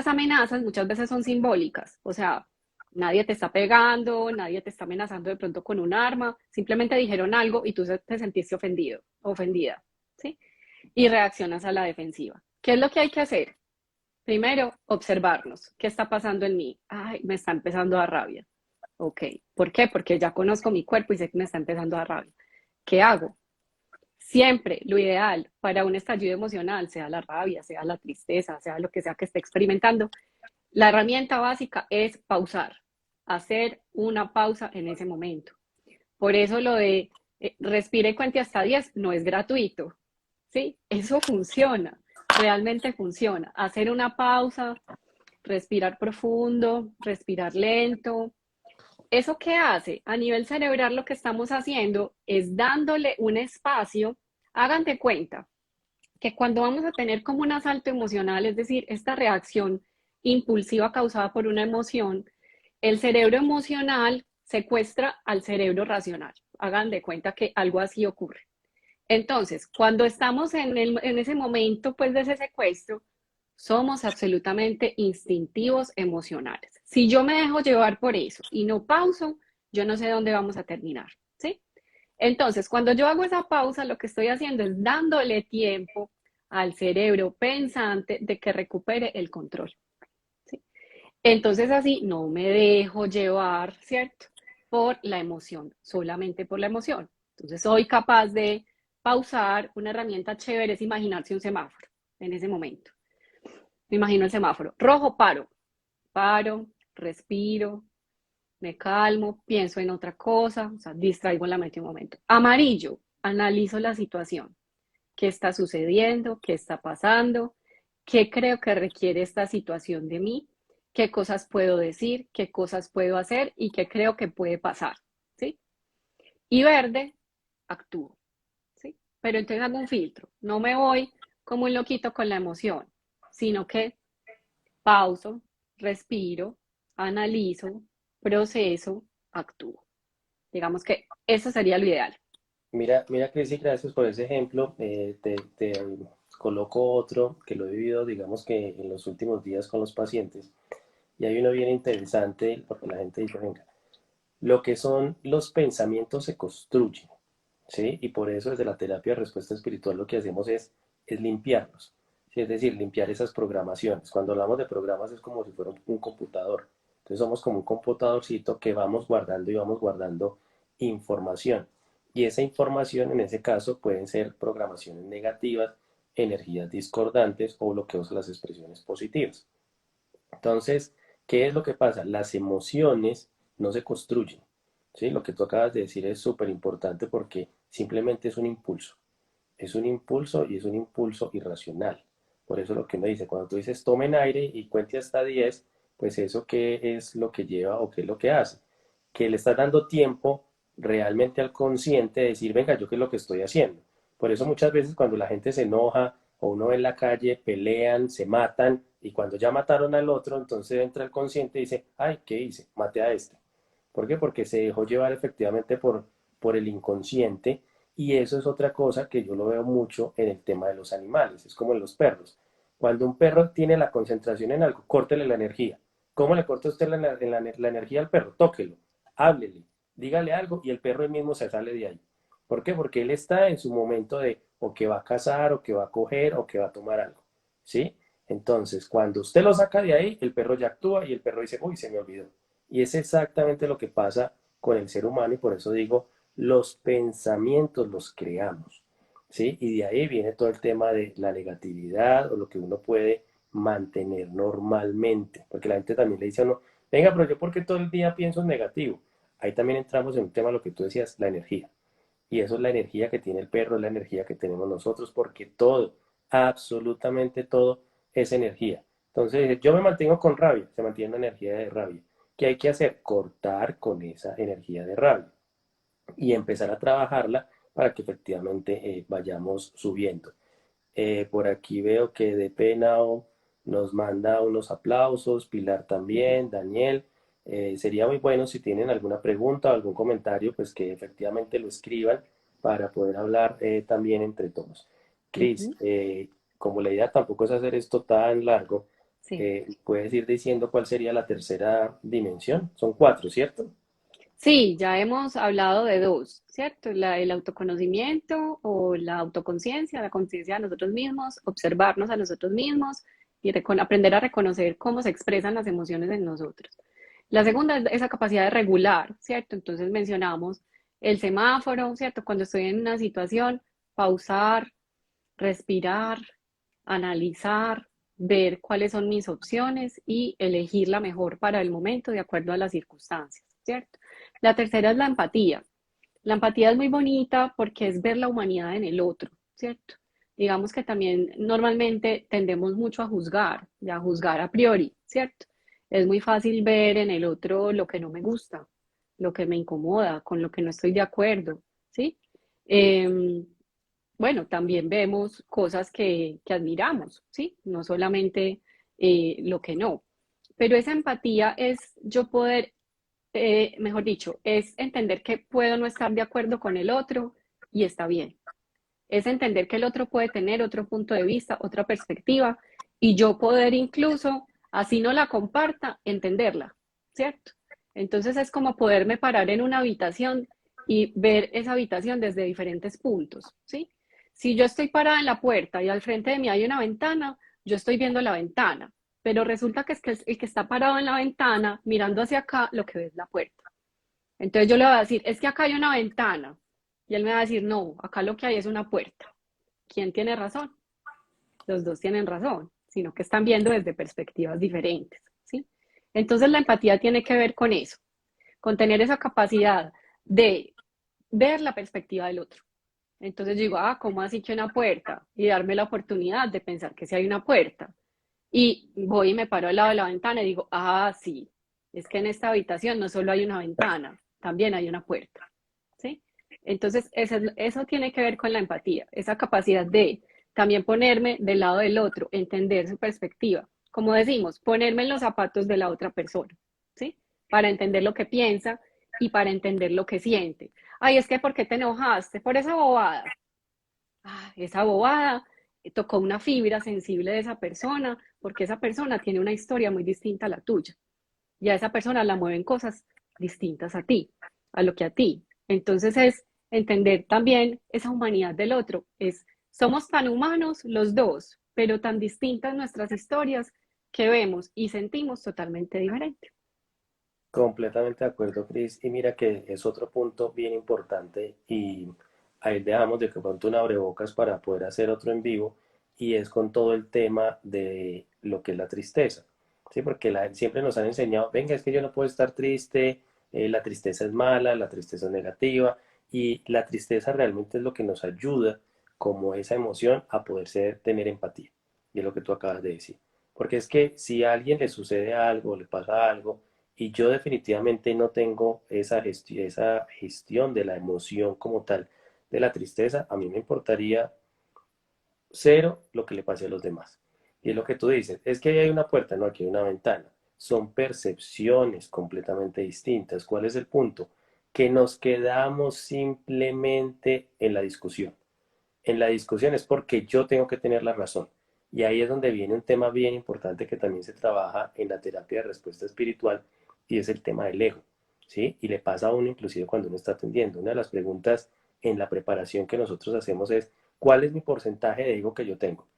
amenazas muchas veces son simbólicas, o sea, nadie te está pegando, nadie te está amenazando de pronto con un arma, simplemente dijeron algo y tú te sentiste ofendido, ofendida, ¿sí? Y reaccionas a la defensiva. ¿Qué es lo que hay que hacer? Primero, observarnos. ¿Qué está pasando en mí? Ay, me está empezando a dar rabia. Ok. ¿Por qué? Porque ya conozco mi cuerpo y sé que me está empezando a dar rabia. ¿Qué hago? Siempre lo ideal para un estallido emocional, sea la rabia, sea la tristeza, sea lo que sea que esté experimentando, la herramienta básica es pausar, hacer una pausa en ese momento. Por eso lo de respire y cuente hasta 10 no es gratuito, ¿sí? Eso funciona, realmente funciona. Hacer una pausa, respirar profundo, respirar lento. ¿Eso qué hace? A nivel cerebral lo que estamos haciendo es dándole un espacio, hagan de cuenta, que cuando vamos a tener como un asalto emocional, es decir, esta reacción impulsiva causada por una emoción, el cerebro emocional secuestra al cerebro racional. hagan de cuenta que algo así ocurre. Entonces, cuando estamos en ese momento pues, de ese secuestro, somos absolutamente instintivos emocionales. Si yo me dejo llevar por eso y no pauso, yo no sé dónde vamos a terminar, ¿sí? Entonces, cuando yo hago esa pausa, lo que estoy haciendo es dándole tiempo al cerebro pensante de que recupere el control, ¿sí? Entonces, así no me dejo llevar, ¿cierto? Por la emoción, solamente por la emoción. Entonces, soy capaz de pausar. Una herramienta chévere es imaginarse un semáforo en ese momento. Me imagino el semáforo. Rojo, paro. Paro, respiro, me calmo, pienso en otra cosa, o sea, distraigo la mente un momento. Amarillo, analizo la situación. ¿Qué está sucediendo? ¿Qué está pasando? ¿Qué creo que requiere esta situación de mí? ¿Qué cosas puedo decir? ¿Qué cosas puedo hacer? ¿Y qué creo que puede pasar? ¿Sí? Y verde, actúo. ¿Sí? Pero entonces hago un filtro. No me voy como un loquito con la emoción, sino que pauso, respiro, analizo, proceso, actúo. Digamos que eso sería lo ideal. Mira, Cris, gracias por ese ejemplo. Te coloco otro que lo he vivido, digamos que en los últimos días con los pacientes. Y hay uno bien interesante, porque la gente dice, venga, lo que son los pensamientos se construyen, ¿sí? Y por eso desde la terapia de respuesta espiritual lo que hacemos es limpiarlos, ¿sí? Es decir, limpiar esas programaciones. Cuando hablamos de programas es como si fuera un computador. Entonces somos como un computadorcito que vamos guardando y vamos guardando información. Y esa información en ese caso pueden ser programaciones negativas, energías discordantes o bloqueos a las expresiones positivas. Entonces, ¿qué es lo que pasa? Las emociones no se construyen, ¿sí? Lo que tú acabas de decir es súper importante porque simplemente es un impulso. Es un impulso y es un impulso irracional. Por eso lo que me dice, cuando tú dices tomen aire y cuente hasta 10, pues eso qué es lo que lleva o qué es lo que hace. Que le estás dando tiempo realmente al consciente de decir, venga, yo qué es lo que estoy haciendo. Por eso muchas veces cuando la gente se enoja o uno ve en la calle, pelean, se matan y cuando ya mataron al otro, entonces entra el consciente y dice, ay, ¿qué hice? Maté a este. ¿Por qué? Porque se dejó llevar efectivamente por el inconsciente y eso es otra cosa que yo lo veo mucho en el tema de los animales, es como en los perros. Cuando un perro tiene la concentración en algo, córtele la energía. ¿Cómo le corta usted la energía al perro? Tóquelo, háblele, dígale algo y el perro él mismo se sale de ahí. ¿Por qué? Porque él está en su momento de o que va a cazar o que va a coger o que va a tomar algo. ¿Sí? Entonces, cuando usted lo saca de ahí, el perro ya actúa y el perro dice, uy, se me olvidó. Y es exactamente lo que pasa con el ser humano y por eso digo, los pensamientos los creamos, ¿sí? Y de ahí viene todo el tema de la negatividad o lo que uno puede mantener normalmente, porque la gente también le dice a uno, venga, pero yo porque todo el día pienso en negativo. Ahí también entramos en un tema, lo que tú decías, la energía. Y eso es la energía que tiene el perro, es la energía que tenemos nosotros, porque todo, absolutamente todo es energía. Entonces, yo me mantengo con rabia, se mantiene una energía de rabia. ¿Qué hay que hacer? Cortar con esa energía de rabia y empezar a trabajarla para que efectivamente vayamos subiendo. Por aquí veo que de Penao nos manda unos aplausos, Pilar también, Daniel. Sería muy bueno si tienen alguna pregunta o algún comentario, pues que efectivamente lo escriban para poder hablar también entre todos. Cris, Ujú. como la idea tampoco es hacer esto tan largo, Sí. puedes ir diciendo cuál sería la tercera dimensión. Son cuatro, ¿cierto? Sí, ya hemos hablado de dos, ¿cierto? El autoconocimiento o la autoconciencia, la conciencia de nosotros mismos, observarnos a nosotros mismos y aprender a reconocer cómo se expresan las emociones en nosotros. La segunda es esa capacidad de regular, ¿cierto? Entonces mencionamos el semáforo, ¿cierto? Cuando estoy en una situación, pausar, respirar, analizar, ver cuáles son mis opciones y elegir la mejor para el momento de acuerdo a las circunstancias, ¿cierto? La tercera es la empatía. La empatía es muy bonita porque es ver la humanidad en el otro, ¿cierto? Digamos que también normalmente tendemos mucho a juzgar, y a juzgar a priori, ¿cierto? Es muy fácil ver en el otro lo que no me gusta, lo que me incomoda, con lo que no estoy de acuerdo, ¿sí? Eh, bueno, también vemos cosas que admiramos, ¿sí? No solamente lo que no. Pero esa empatía es yo poder mejor dicho, es entender que puedo no estar de acuerdo con el otro y está bien. Es entender que el otro puede tener otro punto de vista, otra perspectiva, y yo poder incluso, así no la comparta, entenderla, ¿cierto? Entonces es como poderme parar en una habitación y ver esa habitación desde diferentes puntos, ¿sí? Si yo estoy parada en la puerta y al frente de mí hay una ventana, yo estoy viendo la ventana, pero resulta que es que el que está parado en la ventana, mirando hacia acá, lo que ve es la puerta. Entonces yo le voy a decir, es que acá hay una ventana. Y él me va a decir, no, acá lo que hay es una puerta. ¿Quién tiene razón? Los dos tienen razón, sino que están viendo desde perspectivas diferentes, ¿sí? Entonces la empatía tiene que ver con eso, con tener esa capacidad de ver la perspectiva del otro. Entonces yo digo, ah, ¿cómo así que una puerta? Y darme la oportunidad de pensar que si hay una puerta. Y voy y me paro al lado de la ventana y digo, ah, sí, es que en esta habitación no solo hay una ventana, también hay una puerta, ¿sí? Entonces, eso tiene que ver con la empatía, esa capacidad de también ponerme del lado del otro, entender su perspectiva. Como decimos, ponerme en los zapatos de la otra persona, ¿sí? Para entender lo que piensa y para entender lo que siente. Ay, es que ¿por qué te enojaste? Por esa bobada. Ah, esa bobada tocó una fibra sensible de esa persona, porque esa persona tiene una historia muy distinta a la tuya. Y a esa persona la mueven cosas distintas a ti, a lo que a ti. Entonces es entender también esa humanidad del otro. Somos tan humanos los dos, pero tan distintas nuestras historias que vemos y sentimos totalmente diferente. Completamente de acuerdo, Cris. Y mira que es otro punto bien importante y ahí dejamos de que pronto un abrebocas para poder hacer otro en vivo y es con todo el tema de lo que es la tristeza. Sí, porque siempre nos han enseñado, venga, es que yo no puedo estar triste, la tristeza es mala, la tristeza es negativa y la tristeza realmente es lo que nos ayuda como esa emoción a poder tener empatía. Y es lo que tú acabas de decir. Porque es que si a alguien le sucede algo, le pasa algo, y yo definitivamente no tengo esa gestión de la emoción como tal, de la tristeza. A mí me importaría cero lo que le pase a los demás. Y es lo que tú dices, es que ahí hay una puerta, no, aquí hay una ventana. Son percepciones completamente distintas. ¿Cuál es el punto? Que nos quedamos simplemente en la discusión. En la discusión es porque yo tengo que tener la razón. Y ahí es donde viene un tema bien importante que también se trabaja en la terapia de respuesta espiritual y es el tema del ego, ¿sí? Y le pasa a uno inclusive cuando uno está atendiendo. Una de las preguntas en la preparación que nosotros hacemos es, ¿cuál es mi porcentaje de ego que yo tengo?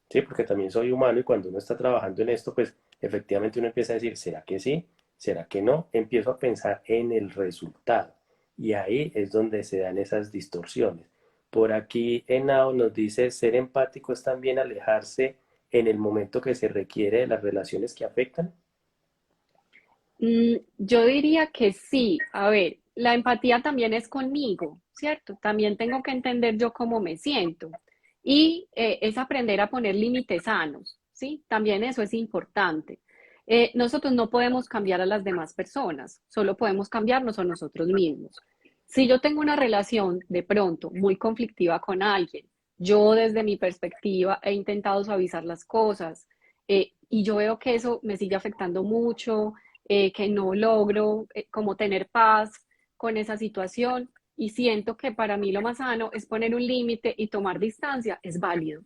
¿Sí? Porque también soy humano y cuando uno está trabajando en esto, pues efectivamente uno empieza a decir, ¿será que sí? ¿Será que no? Empiezo a pensar en el resultado. Y ahí es donde se dan esas distorsiones. Por aquí Henao nos dice, ser empático es también alejarse en el momento que se requiere de las relaciones que afectan. Yo diría que sí. A ver, la empatía también es conmigo, ¿cierto? También tengo que entender yo cómo me siento. Y es aprender a poner límites sanos, ¿sí? También eso es importante. Nosotros no podemos cambiar a las demás personas, solo podemos cambiarnos a nosotros mismos. Si yo tengo una relación de pronto muy conflictiva con alguien, yo desde mi perspectiva he intentado suavizar las cosas, y yo veo que eso me sigue afectando mucho, que no logro como tener paz con esa situación y siento que para mí lo más sano es poner un límite y tomar distancia, es válido,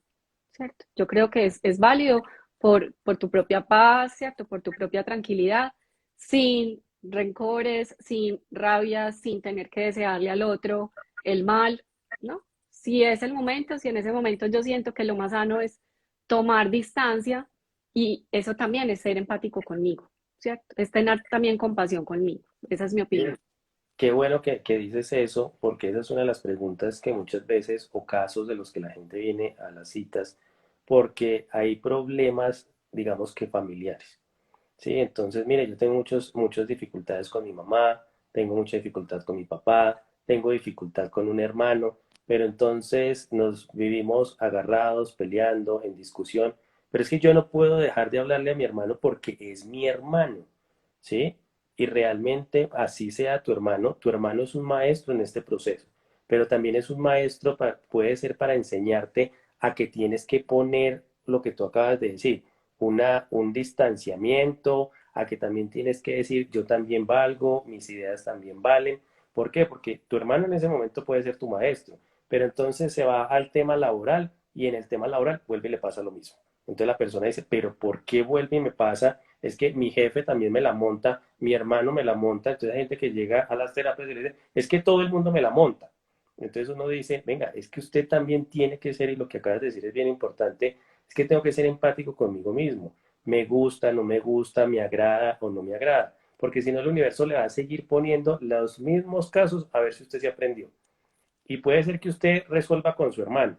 ¿cierto? Yo creo que es válido por tu propia paz, ¿cierto? Por tu propia tranquilidad, sin rencores, sin rabia, sin tener que desearle al otro el mal, ¿no? Si es el momento, si en ese momento yo siento que lo más sano es tomar distancia y eso también es ser empático conmigo, ¿cierto? Es tener también compasión conmigo. Esa es mi opinión. Qué bueno que dices eso, porque esa es una de las preguntas que muchas veces, o casos de los que la gente viene a las citas, porque hay problemas, digamos que familiares. Sí, entonces, mire, yo tengo muchas dificultades con mi mamá, tengo mucha dificultad con mi papá, tengo dificultad con un hermano, pero entonces nos vivimos agarrados, peleando, en discusión, pero es que yo no puedo dejar de hablarle a mi hermano porque es mi hermano, ¿sí? Y realmente así sea tu hermano es un maestro en este proceso, pero también es un maestro, puede ser para enseñarte a que tienes que poner lo que tú acabas de decir. un distanciamiento, a que también tienes que decir, yo también valgo, mis ideas también valen. ¿Por qué? Porque tu hermano en ese momento puede ser tu maestro, pero entonces se va al tema laboral y en el tema laboral vuelve y le pasa lo mismo. Entonces la persona dice, pero ¿por qué vuelve y me pasa? Es que mi jefe también me la monta, mi hermano me la monta. Entonces hay gente que llega a las terapias y le dice, es que todo el mundo me la monta. Entonces uno dice, venga, es que usted también tiene que ser, y lo que acabas de decir es bien importante, es que tengo que ser empático conmigo mismo. Me gusta, no me gusta, me agrada o no me agrada. Porque si no, el universo le va a seguir poniendo los mismos casos a ver si usted se aprendió. Y puede ser que usted resuelva con su hermano.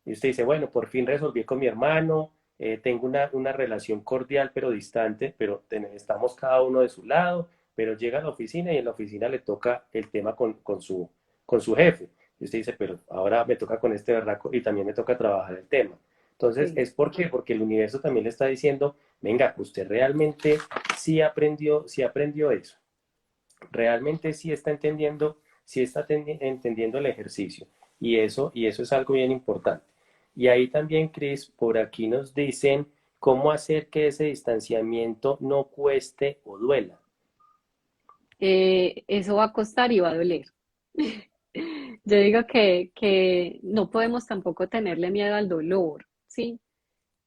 Y usted dice, bueno, por fin resolví con mi hermano, tengo una relación cordial pero distante, pero estamos cada uno de su lado, pero llega a la oficina y en la oficina le toca el tema con su jefe. Y usted dice, pero ahora me toca con este berraco y también me toca trabajar el tema. Entonces, Sí. ¿es por qué? Porque el universo también le está diciendo, venga, usted realmente sí aprendió eso, realmente sí está entendiendo el ejercicio. Y eso es algo bien importante. Y ahí también, Cris, por aquí nos dicen cómo hacer que ese distanciamiento no cueste o duela. Eso va a costar y va a doler. Yo digo que no podemos tampoco tenerle miedo al dolor, ¿sí?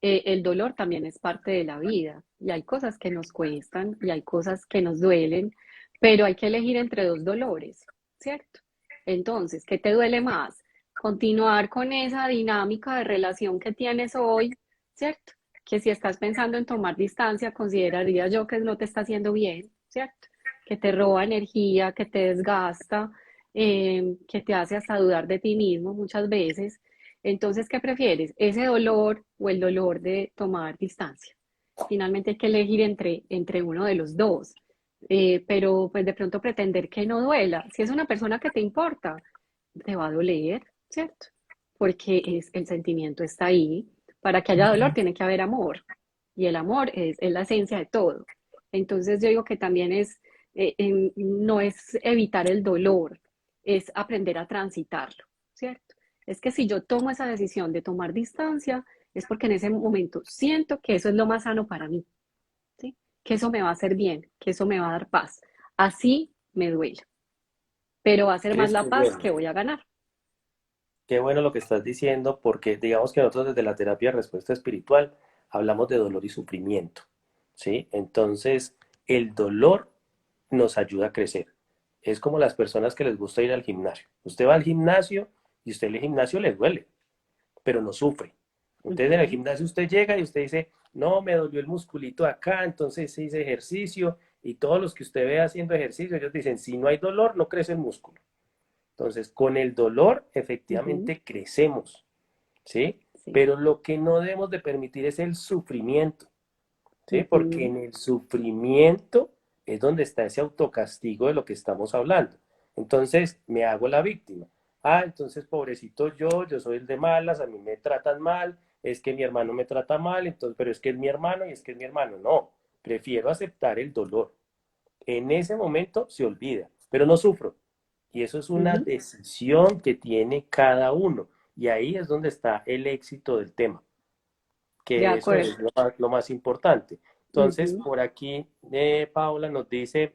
El dolor también es parte de la vida y hay cosas que nos cuestan y hay cosas que nos duelen, pero hay que elegir entre dos dolores, ¿cierto? Entonces, ¿qué te duele más? Continuar con esa dinámica de relación que tienes hoy, ¿cierto? Que si estás pensando en tomar distancia, consideraría yo que no te está haciendo bien, ¿cierto? Que te roba energía, que te desgasta, que te hace hasta dudar de ti mismo muchas veces. Entonces, ¿qué prefieres? ¿Ese dolor o el dolor de tomar distancia? Finalmente hay que elegir entre uno de los dos. Pero pues de pronto pretender que no duela. Si es una persona que te importa, te va a doler, ¿cierto? Porque el sentimiento está ahí. Para que haya dolor tiene que haber amor. Y el amor es la esencia de todo. Entonces yo digo que también no es evitar el dolor, es aprender a transitarlo, ¿cierto? Es que si yo tomo esa decisión de tomar distancia, es porque en ese momento siento que eso es lo más sano para mí, ¿sí? Que eso me va a hacer bien, que eso me va a dar paz. Así me duele, pero va a ser más Cris, la paz que voy a ganar. qué bueno lo que estás diciendo, porque digamos que nosotros desde la terapia de respuesta espiritual hablamos de dolor y sufrimiento, ¿sí? Entonces, el dolor nos ayuda a crecer. Es como las personas que les gusta ir al gimnasio. Usted va al gimnasio y usted en el gimnasio le duele, pero no sufre. Entonces en el Ujú, gimnasio usted llega y usted dice, no, me dolió el musculito acá, entonces se hizo ejercicio y todos los que usted ve haciendo ejercicio, ellos dicen, si no hay dolor, no crece el músculo. Entonces, con el dolor, ujú, efectivamente, crecemos, ¿sí? sí, Pero lo que no debemos de permitir es el sufrimiento, ¿sí? Porque ujú, en el sufrimiento es donde está ese autocastigo de lo que estamos hablando. Entonces, me hago la víctima. Ah, entonces, pobrecito yo soy el de malas, a mí me tratan mal, es que mi hermano me trata mal, entonces, pero es que es mi hermano y es que es mi hermano. No, prefiero aceptar el dolor. En ese momento se olvida, pero no sufro. Y eso es una ujú, decisión que tiene cada uno. Y ahí es donde está el éxito del tema, de que eso acuerdo. es lo más importante. Entonces, Ujú, por aquí, Paula nos dice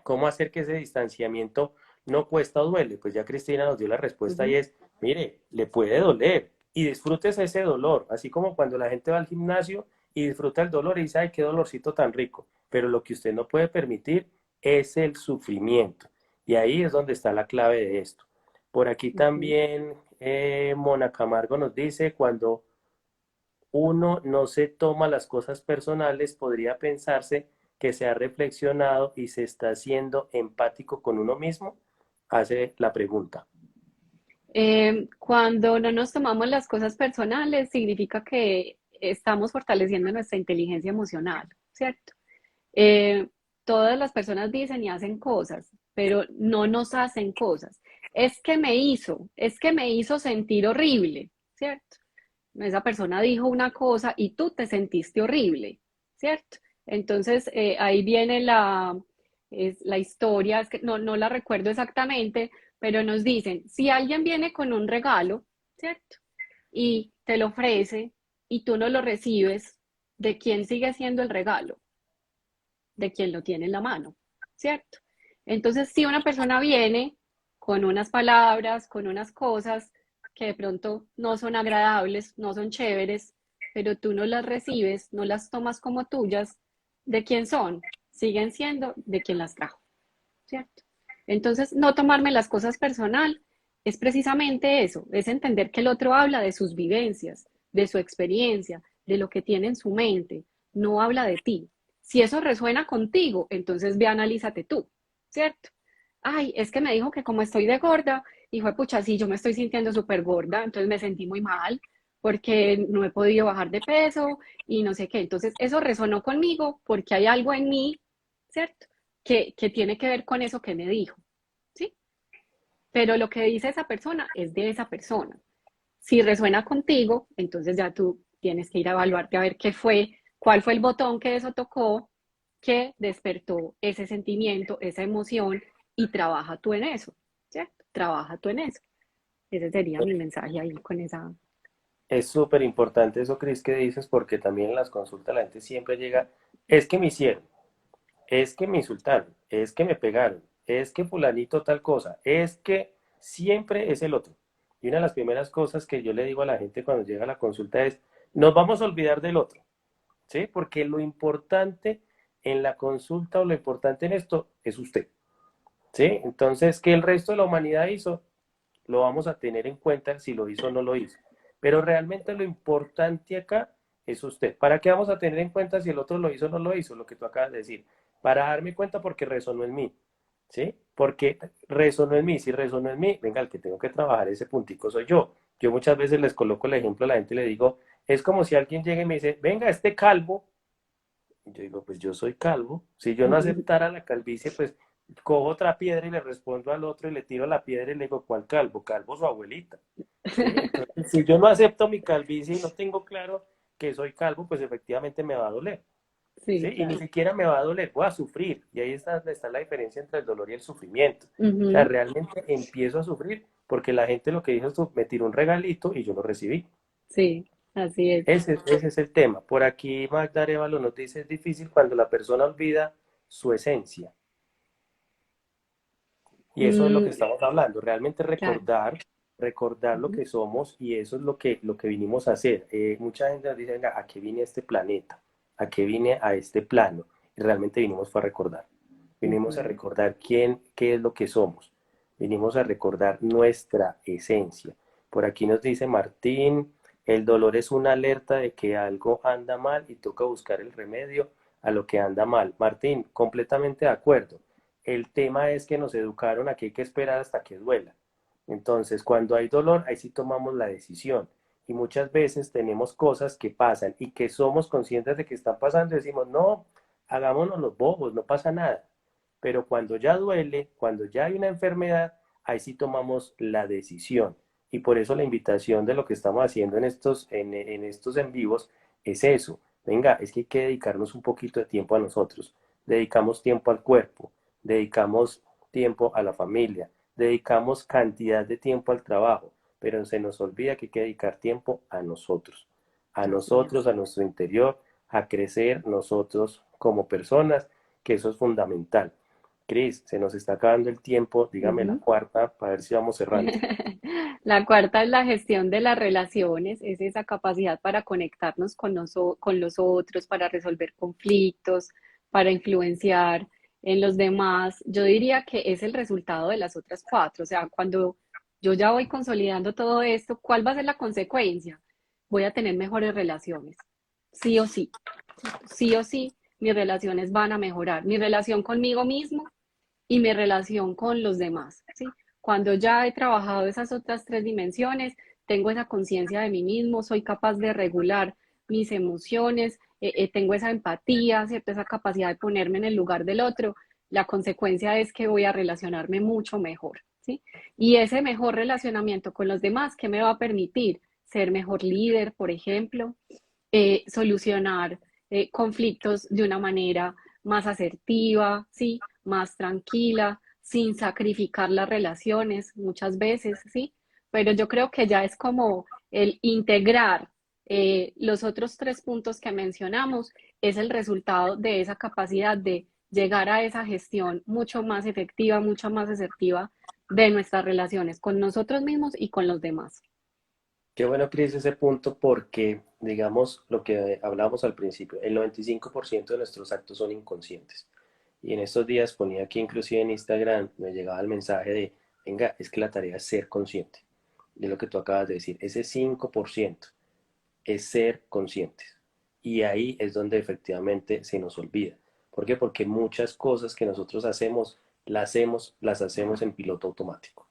cómo hacer que ese distanciamiento no cuesta o duele. Pues ya Cristina nos dio la respuesta y ujú, es, mire, le puede doler y disfrutes ese dolor, así como cuando la gente va al gimnasio y disfruta el dolor y dice, ay, qué dolorcito tan rico. Pero lo que usted no puede permitir es el sufrimiento. Y ahí es donde está la clave de esto. Por aquí ujú. también Mona Camargo nos dice, cuando uno no se toma las cosas personales, podría pensarse que se ha reflexionado y se está siendo empático con uno mismo. Hace la pregunta. Cuando no nos tomamos las cosas personales, significa que estamos fortaleciendo nuestra inteligencia emocional, ¿cierto? Eh, Todas las personas dicen y hacen cosas, pero no nos hacen cosas. Es que me hizo sentir horrible, ¿cierto? Esa persona dijo una cosa y tú te sentiste horrible, ¿cierto? Entonces ahí viene la historia, es que no la recuerdo exactamente, pero nos dicen, si alguien viene con un regalo, ¿cierto? Y te lo ofrece y tú no lo recibes, ¿de quién sigue siendo el regalo? De quien lo tiene en la mano, ¿cierto? Entonces, si una persona viene con unas palabras, con unas cosas que de pronto no son agradables, no son chéveres, pero tú no las recibes, no las tomas como tuyas, ¿de quién son? Siguen siendo de quien las trajo, ¿cierto? Entonces, no tomarme las cosas personal es precisamente eso, es entender que el otro habla de sus vivencias, de su experiencia, de lo que tiene en su mente, no habla de ti. Si eso resuena contigo, entonces ve, analízate tú, ¿cierto? Ay, es que me dijo que como estoy de gorda, y fue pucha, sí, yo me estoy sintiendo súper gorda, entonces me sentí muy mal porque no he podido bajar de peso y no sé qué. Entonces, eso resonó conmigo porque hay algo en mí, ¿cierto? Que tiene que ver con eso que me dijo, ¿sí? Pero lo que dice esa persona es de esa persona. Si resuena contigo, entonces ya tú tienes que ir a evaluarte a ver qué fue, cuál fue el botón que eso tocó, que despertó ese sentimiento, esa emoción, y trabaja tú en eso, ¿cierto? Trabaja tú en eso. Ese sería mi mensaje ahí con esa. Es súper importante eso, Cris, que dices, porque también en las consultas la gente siempre llega, es que me hicieron, es que me insultaron, es que me pegaron, es que fulanito tal cosa, es que siempre es el otro. Y una de las primeras cosas que yo le digo a la gente cuando llega a la consulta es, nos vamos a olvidar del otro, ¿sí? Porque lo importante en la consulta o lo importante en esto es usted, ¿sí? Entonces, ¿qué el resto de la humanidad hizo? Lo vamos a tener en cuenta si lo hizo o no lo hizo. Pero realmente lo importante acá es usted. ¿Para qué vamos a tener en cuenta si el otro lo hizo o no lo hizo? Lo que tú acabas de decir. Para darme cuenta porque resonó en mí. ¿Sí? Porque resonó en mí. Si resonó en mí, venga, el que tengo que trabajar ese puntico soy yo. Yo muchas veces les coloco el ejemplo a la gente y le digo, es como si alguien llega y me dice, venga, este calvo. Y yo digo, pues yo soy calvo. Si yo no aceptara la calvicie, pues cojo otra piedra y le respondo al otro y le tiro la piedra y le digo, ¿cuál calvo? Calvo su abuelita. ¿Sí? Entonces, si yo no acepto mi calvicie y no tengo claro que soy calvo, pues efectivamente me va a doler. ¿Sí? Sí, Y ni claro. siquiera me va a doler, voy a sufrir. Y ahí está la diferencia entre el dolor y el sufrimiento. O sea, Ujú. realmente empiezo a sufrir porque la gente lo que dijo es, me tiró un regalito y yo lo recibí. Sí, así es. Ese es el tema. Por aquí Magda Arevalo nos dice, es difícil cuando la persona olvida su esencia. Y eso es lo que Mm, estamos hablando, realmente claro. recordar lo Ujú. que somos y eso es lo que vinimos a hacer. Mucha gente nos dice, venga, ¿a qué vine a este planeta? ¿A qué vine a este plano? Y realmente vinimos fue a recordar. Vinimos a Ujú. recordar qué es lo que somos. Vinimos a recordar nuestra esencia. Por aquí nos dice Martín, el dolor es una alerta de que algo anda mal y toca buscar el remedio a lo que anda mal. Martín, completamente de acuerdo. El tema es que nos educaron a que hay que esperar hasta que duela. Entonces, cuando hay dolor, ahí sí tomamos la decisión. Y muchas veces tenemos cosas que pasan y que somos conscientes de que están pasando y decimos, no, hagámonos los bobos, no pasa nada. Pero cuando ya duele, cuando ya hay una enfermedad, ahí sí tomamos la decisión. Y por eso la invitación de lo que estamos haciendo en estos en vivos es eso. Venga, es que hay que dedicarnos un poquito de tiempo a nosotros. Dedicamos tiempo al cuerpo, dedicamos tiempo a la familia, dedicamos cantidad de tiempo al trabajo, pero se nos olvida que hay que dedicar tiempo a Así es. nosotros, a nuestro interior, a crecer nosotros como personas, que eso es fundamental. Cris, se nos está acabando el tiempo, dígame la Ujú. cuarta para ver si vamos cerrando. La cuarta es la gestión de las relaciones, es esa capacidad para conectarnos con los otros, para resolver conflictos, para influenciar en los demás. Yo diría que es el resultado de las otras cuatro. O sea, cuando yo ya voy consolidando todo esto, ¿cuál va a ser la consecuencia? Voy a tener mejores relaciones, sí o sí, ¿cierto? Sí o sí, mis relaciones van a mejorar. Mi relación conmigo mismo y mi relación con los demás, ¿sí? Cuando ya he trabajado esas otras tres dimensiones, tengo esa conciencia de mí mismo, soy capaz de regular mis emociones, tengo esa empatía, ¿cierto? Esa capacidad de ponerme en el lugar del otro, la consecuencia es que voy a relacionarme mucho mejor, ¿sí? Y ese mejor relacionamiento con los demás, ¿qué me va a permitir? Ser mejor líder, por ejemplo, solucionar conflictos de una manera más asertiva, ¿sí? Más tranquila, sin sacrificar las relaciones muchas veces, ¿sí? Pero yo creo que ya es como el integrar. Los otros tres puntos que mencionamos es el resultado de esa capacidad de llegar a esa gestión mucho más efectiva, mucho más asertiva de nuestras relaciones con nosotros mismos y con los demás. Qué bueno, Cris, ese punto porque, digamos, lo que hablábamos al principio, el 95% de nuestros actos son inconscientes. Y en estos días ponía aquí, inclusive en Instagram, me llegaba el mensaje de, venga, es que la tarea es ser consciente. Y es lo que tú acabas de decir, ese 5% es ser conscientes. Y ahí es donde efectivamente se nos olvida. ¿Por qué? Porque muchas cosas que nosotros las hacemos en piloto automático.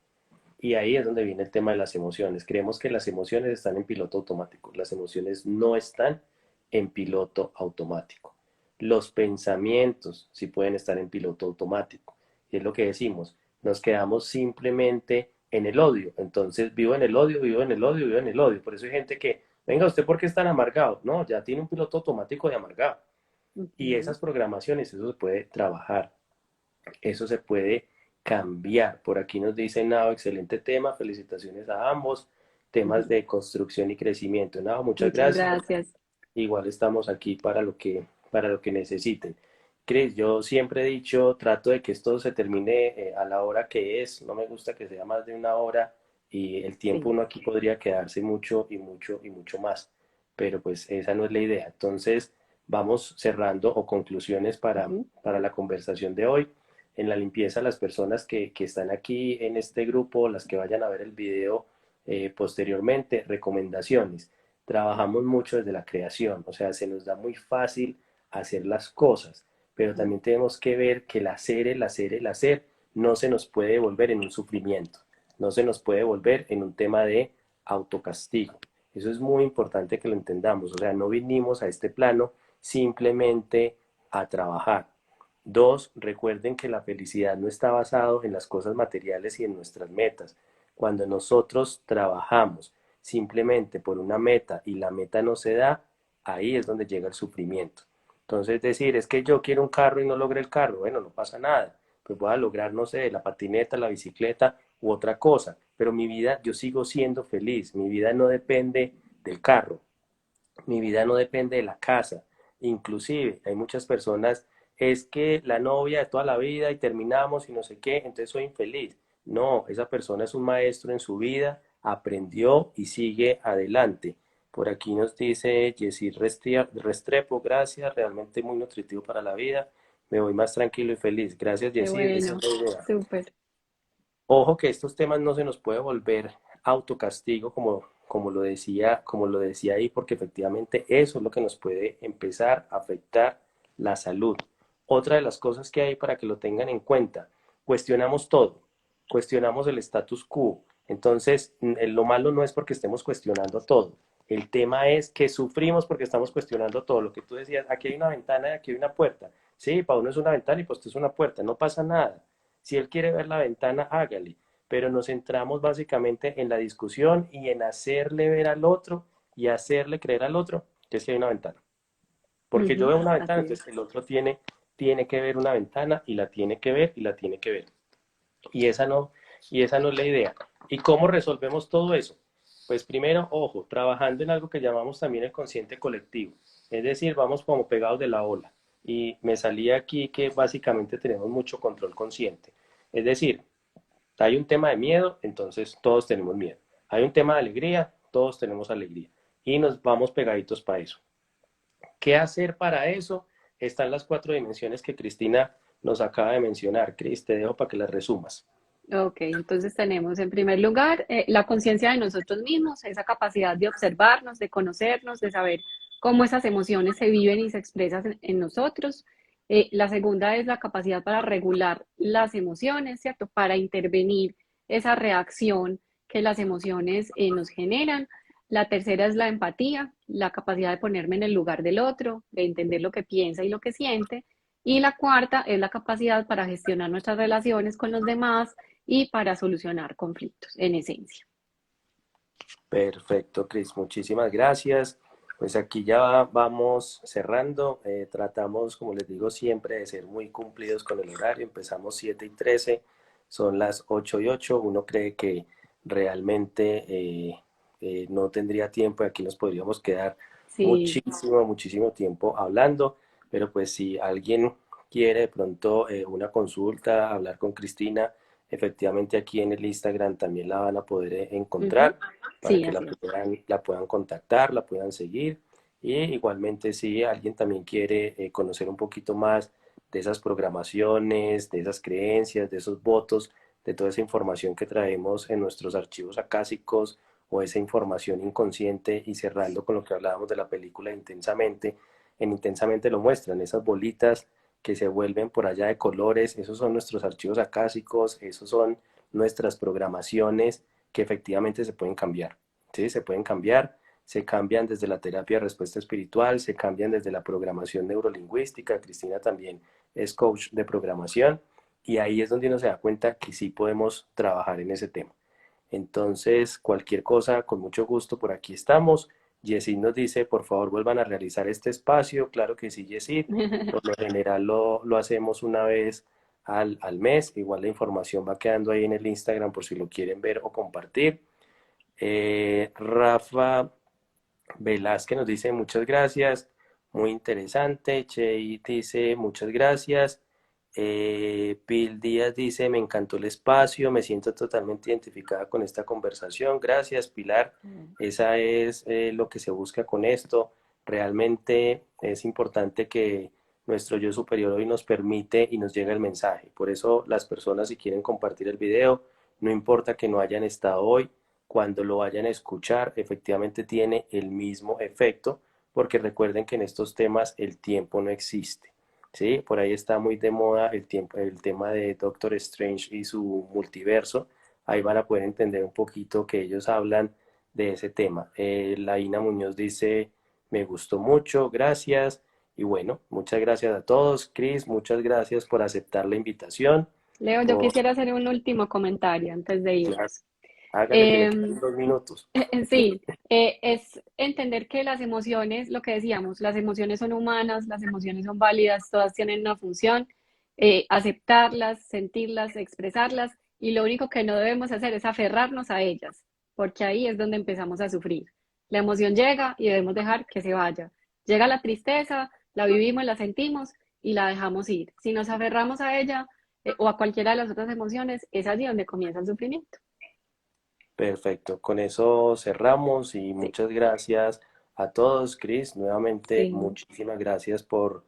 Y ahí es donde viene el tema de las emociones. Creemos que las emociones están en piloto automático. Las emociones no están en piloto automático. Los pensamientos sí pueden estar en piloto automático. Y es lo que decimos. Nos quedamos simplemente en el odio. Entonces vivo en el odio, vivo en el odio, vivo en el odio. Por eso hay gente que, venga, ¿usted por qué es tan amargado? No, ya tiene un piloto automático de amargado. Y Ujú. esas programaciones, eso se puede trabajar. Eso se puede cambiar. Por aquí nos dice Nao, excelente tema, felicitaciones a ambos, temas de construcción y crecimiento. Nao, muchas Muchas gracias. gracias. Igual estamos aquí para lo que necesiten. Cris, yo siempre he dicho, trato de que esto se termine a la hora que es, no me gusta que sea más de una hora y el tiempo Sí. uno aquí podría quedarse mucho y mucho y mucho más, pero pues esa no es la idea. Entonces, vamos cerrando o conclusiones Ujú. para la conversación de hoy. En la limpieza, las personas que están aquí en este grupo, las que vayan a ver el video posteriormente, recomendaciones. Trabajamos mucho desde la creación, o sea, se nos da muy fácil hacer las cosas, pero Ujú. también tenemos que ver que el hacer no se nos puede volver en un sufrimiento, no se nos puede volver en un tema de autocastigo. Eso es muy importante que lo entendamos, o sea, no vinimos a este plano simplemente a trabajar. Dos, recuerden que la felicidad no está basado en las cosas materiales y en nuestras metas. Cuando nosotros trabajamos simplemente por una meta y la meta no se da, ahí es donde llega el sufrimiento. Entonces decir, es que yo quiero un carro y no logré el carro, bueno, no pasa nada, pues voy a lograr, no sé, la patineta, la bicicleta u otra cosa, pero mi vida, yo sigo siendo feliz, mi vida no depende del carro, mi vida no depende de la casa. Inclusive hay muchas personas, es que la novia de toda la vida y terminamos y no sé qué, entonces soy infeliz. No, esa persona es un maestro en su vida, aprendió y sigue adelante. Por aquí nos dice Jessy Restrepo, gracias, realmente muy nutritivo para la vida. Me voy más tranquilo y feliz. Gracias, Qué Jessy, esa es bueno. la idea. Súper. Ojo que estos temas no se nos puede volver autocastigo como lo decía ahí, porque efectivamente eso es lo que nos puede empezar a afectar la salud. Otra de las cosas que hay para que lo tengan en cuenta, cuestionamos todo, cuestionamos el status quo. Entonces, lo malo no es porque estemos cuestionando todo. El tema es que sufrimos porque estamos cuestionando todo. Lo que tú decías, aquí hay una ventana y aquí hay una puerta. Sí, para uno es una ventana y para usted es una puerta, no pasa nada. Si él quiere ver la ventana, hágale. Pero nos centramos básicamente en la discusión y en hacerle ver al otro y hacerle creer al otro que sí hay una ventana. Porque yo Ujú. veo una ventana, Así es. entonces el otro tiene que ver una ventana y la tiene que ver y la tiene que ver. Y esa no es la idea. ¿Y cómo resolvemos todo eso? Pues primero, ojo, trabajando en algo que llamamos también el consciente colectivo. Es decir, vamos como pegados de la ola. Y me salía aquí que básicamente tenemos mucho control consciente. Es decir, hay un tema de miedo, entonces todos tenemos miedo. Hay un tema de alegría, todos tenemos alegría. Y nos vamos pegaditos para eso. ¿Qué hacer para eso? Están las cuatro dimensiones que Cristina nos acaba de mencionar. Cris, te dejo para que las resumas. Ok, entonces tenemos en primer lugar la conciencia de nosotros mismos, esa capacidad de observarnos, de conocernos, de saber cómo esas emociones se viven y se expresan en nosotros. La segunda es la capacidad para regular las emociones, ¿cierto? Para intervenir esa reacción que las emociones nos generan. La tercera es la empatía, la capacidad de ponerme en el lugar del otro, de entender lo que piensa y lo que siente. Y la cuarta es la capacidad para gestionar nuestras relaciones con los demás y para solucionar conflictos, en esencia. Perfecto, Cris, muchísimas gracias. Pues aquí ya vamos cerrando. Tratamos, como les digo, siempre de ser muy cumplidos con el horario. Empezamos 7:13, son las 8:08. Uno cree que realmente no tendría tiempo y aquí nos podríamos quedar Sí. muchísimo, muchísimo tiempo hablando, pero pues si alguien quiere de pronto una consulta, hablar con Cristina, efectivamente aquí en el Instagram también la van a poder Ujú. encontrar para Sí, que así es. la puedan contactar, la puedan seguir. Y igualmente si alguien también quiere conocer un poquito más de esas programaciones, de esas creencias, de esos votos, de toda esa información que traemos en nuestros archivos acásicos o esa información inconsciente y cerrando con lo que hablábamos de la película Intensamente, en Intensamente lo muestran, esas bolitas que se vuelven por allá de colores, esos son nuestros archivos acásicos, esos son nuestras programaciones que efectivamente se pueden cambiar, ¿sí? Se pueden cambiar, se cambian desde la terapia de respuesta espiritual, se cambian desde la programación neurolingüística, Cristina también es coach de programación, y ahí es donde uno se da cuenta que sí podemos trabajar en ese tema. Entonces, cualquier cosa, con mucho gusto, por aquí estamos. Yesid nos dice, por favor, vuelvan a realizar este espacio. Claro que sí, Yesid. Por lo general lo hacemos una vez al mes. Igual la información va quedando ahí en el Instagram por si lo quieren ver o compartir. Rafa Velázquez nos dice muchas gracias, muy interesante. Chey dice muchas gracias. Pil Díaz dice me encantó el espacio, me siento totalmente identificada con esta conversación. Gracias, Pilar. Esa es lo que se busca con esto. Realmente es importante que nuestro yo superior hoy nos permite y nos llega el mensaje. Por eso las personas si quieren compartir el video, no importa que no hayan estado hoy, cuando lo vayan a escuchar, efectivamente tiene el mismo efecto, porque recuerden que en estos temas el tiempo no existe. ¿Sí? Por ahí está muy de moda el, tiempo, el tema de Doctor Strange y su multiverso. Ahí van a poder entender un poquito que ellos hablan de ese tema. Laina Muñoz dice, me gustó mucho, gracias. Y bueno, muchas gracias a todos. Cris, muchas gracias por aceptar la invitación. Leo, yo Por, quisiera hacer un último comentario antes de claro, irnos. hágale que le Em, quedan 2 minutos. Sí, es entender que las emociones, lo que decíamos, las emociones son humanas, las emociones son válidas, todas tienen una función, aceptarlas, sentirlas, expresarlas, y lo único que no debemos hacer es aferrarnos a ellas, porque ahí es donde empezamos a sufrir. La emoción llega y debemos dejar que se vaya. Llega la tristeza, la vivimos, la sentimos y la dejamos ir. Si nos aferramos a ella, o a cualquiera de las otras emociones, es allí donde comienza el sufrimiento. Perfecto, con eso cerramos y Sí, muchas gracias a todos, Chris. Nuevamente, sí. muchísimas gracias por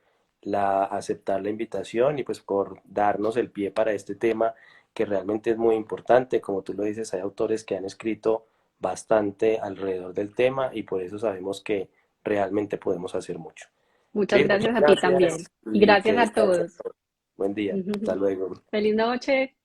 aceptar la invitación y pues por darnos el pie para este tema que realmente es muy importante. Como tú lo dices, hay autores que han escrito bastante alrededor del tema y por eso sabemos que realmente podemos hacer mucho. Muchas Chris, muchas gracias a ti gracias también. Y y gracias que a descansen. todos. Buen día, hasta luego. Feliz noche.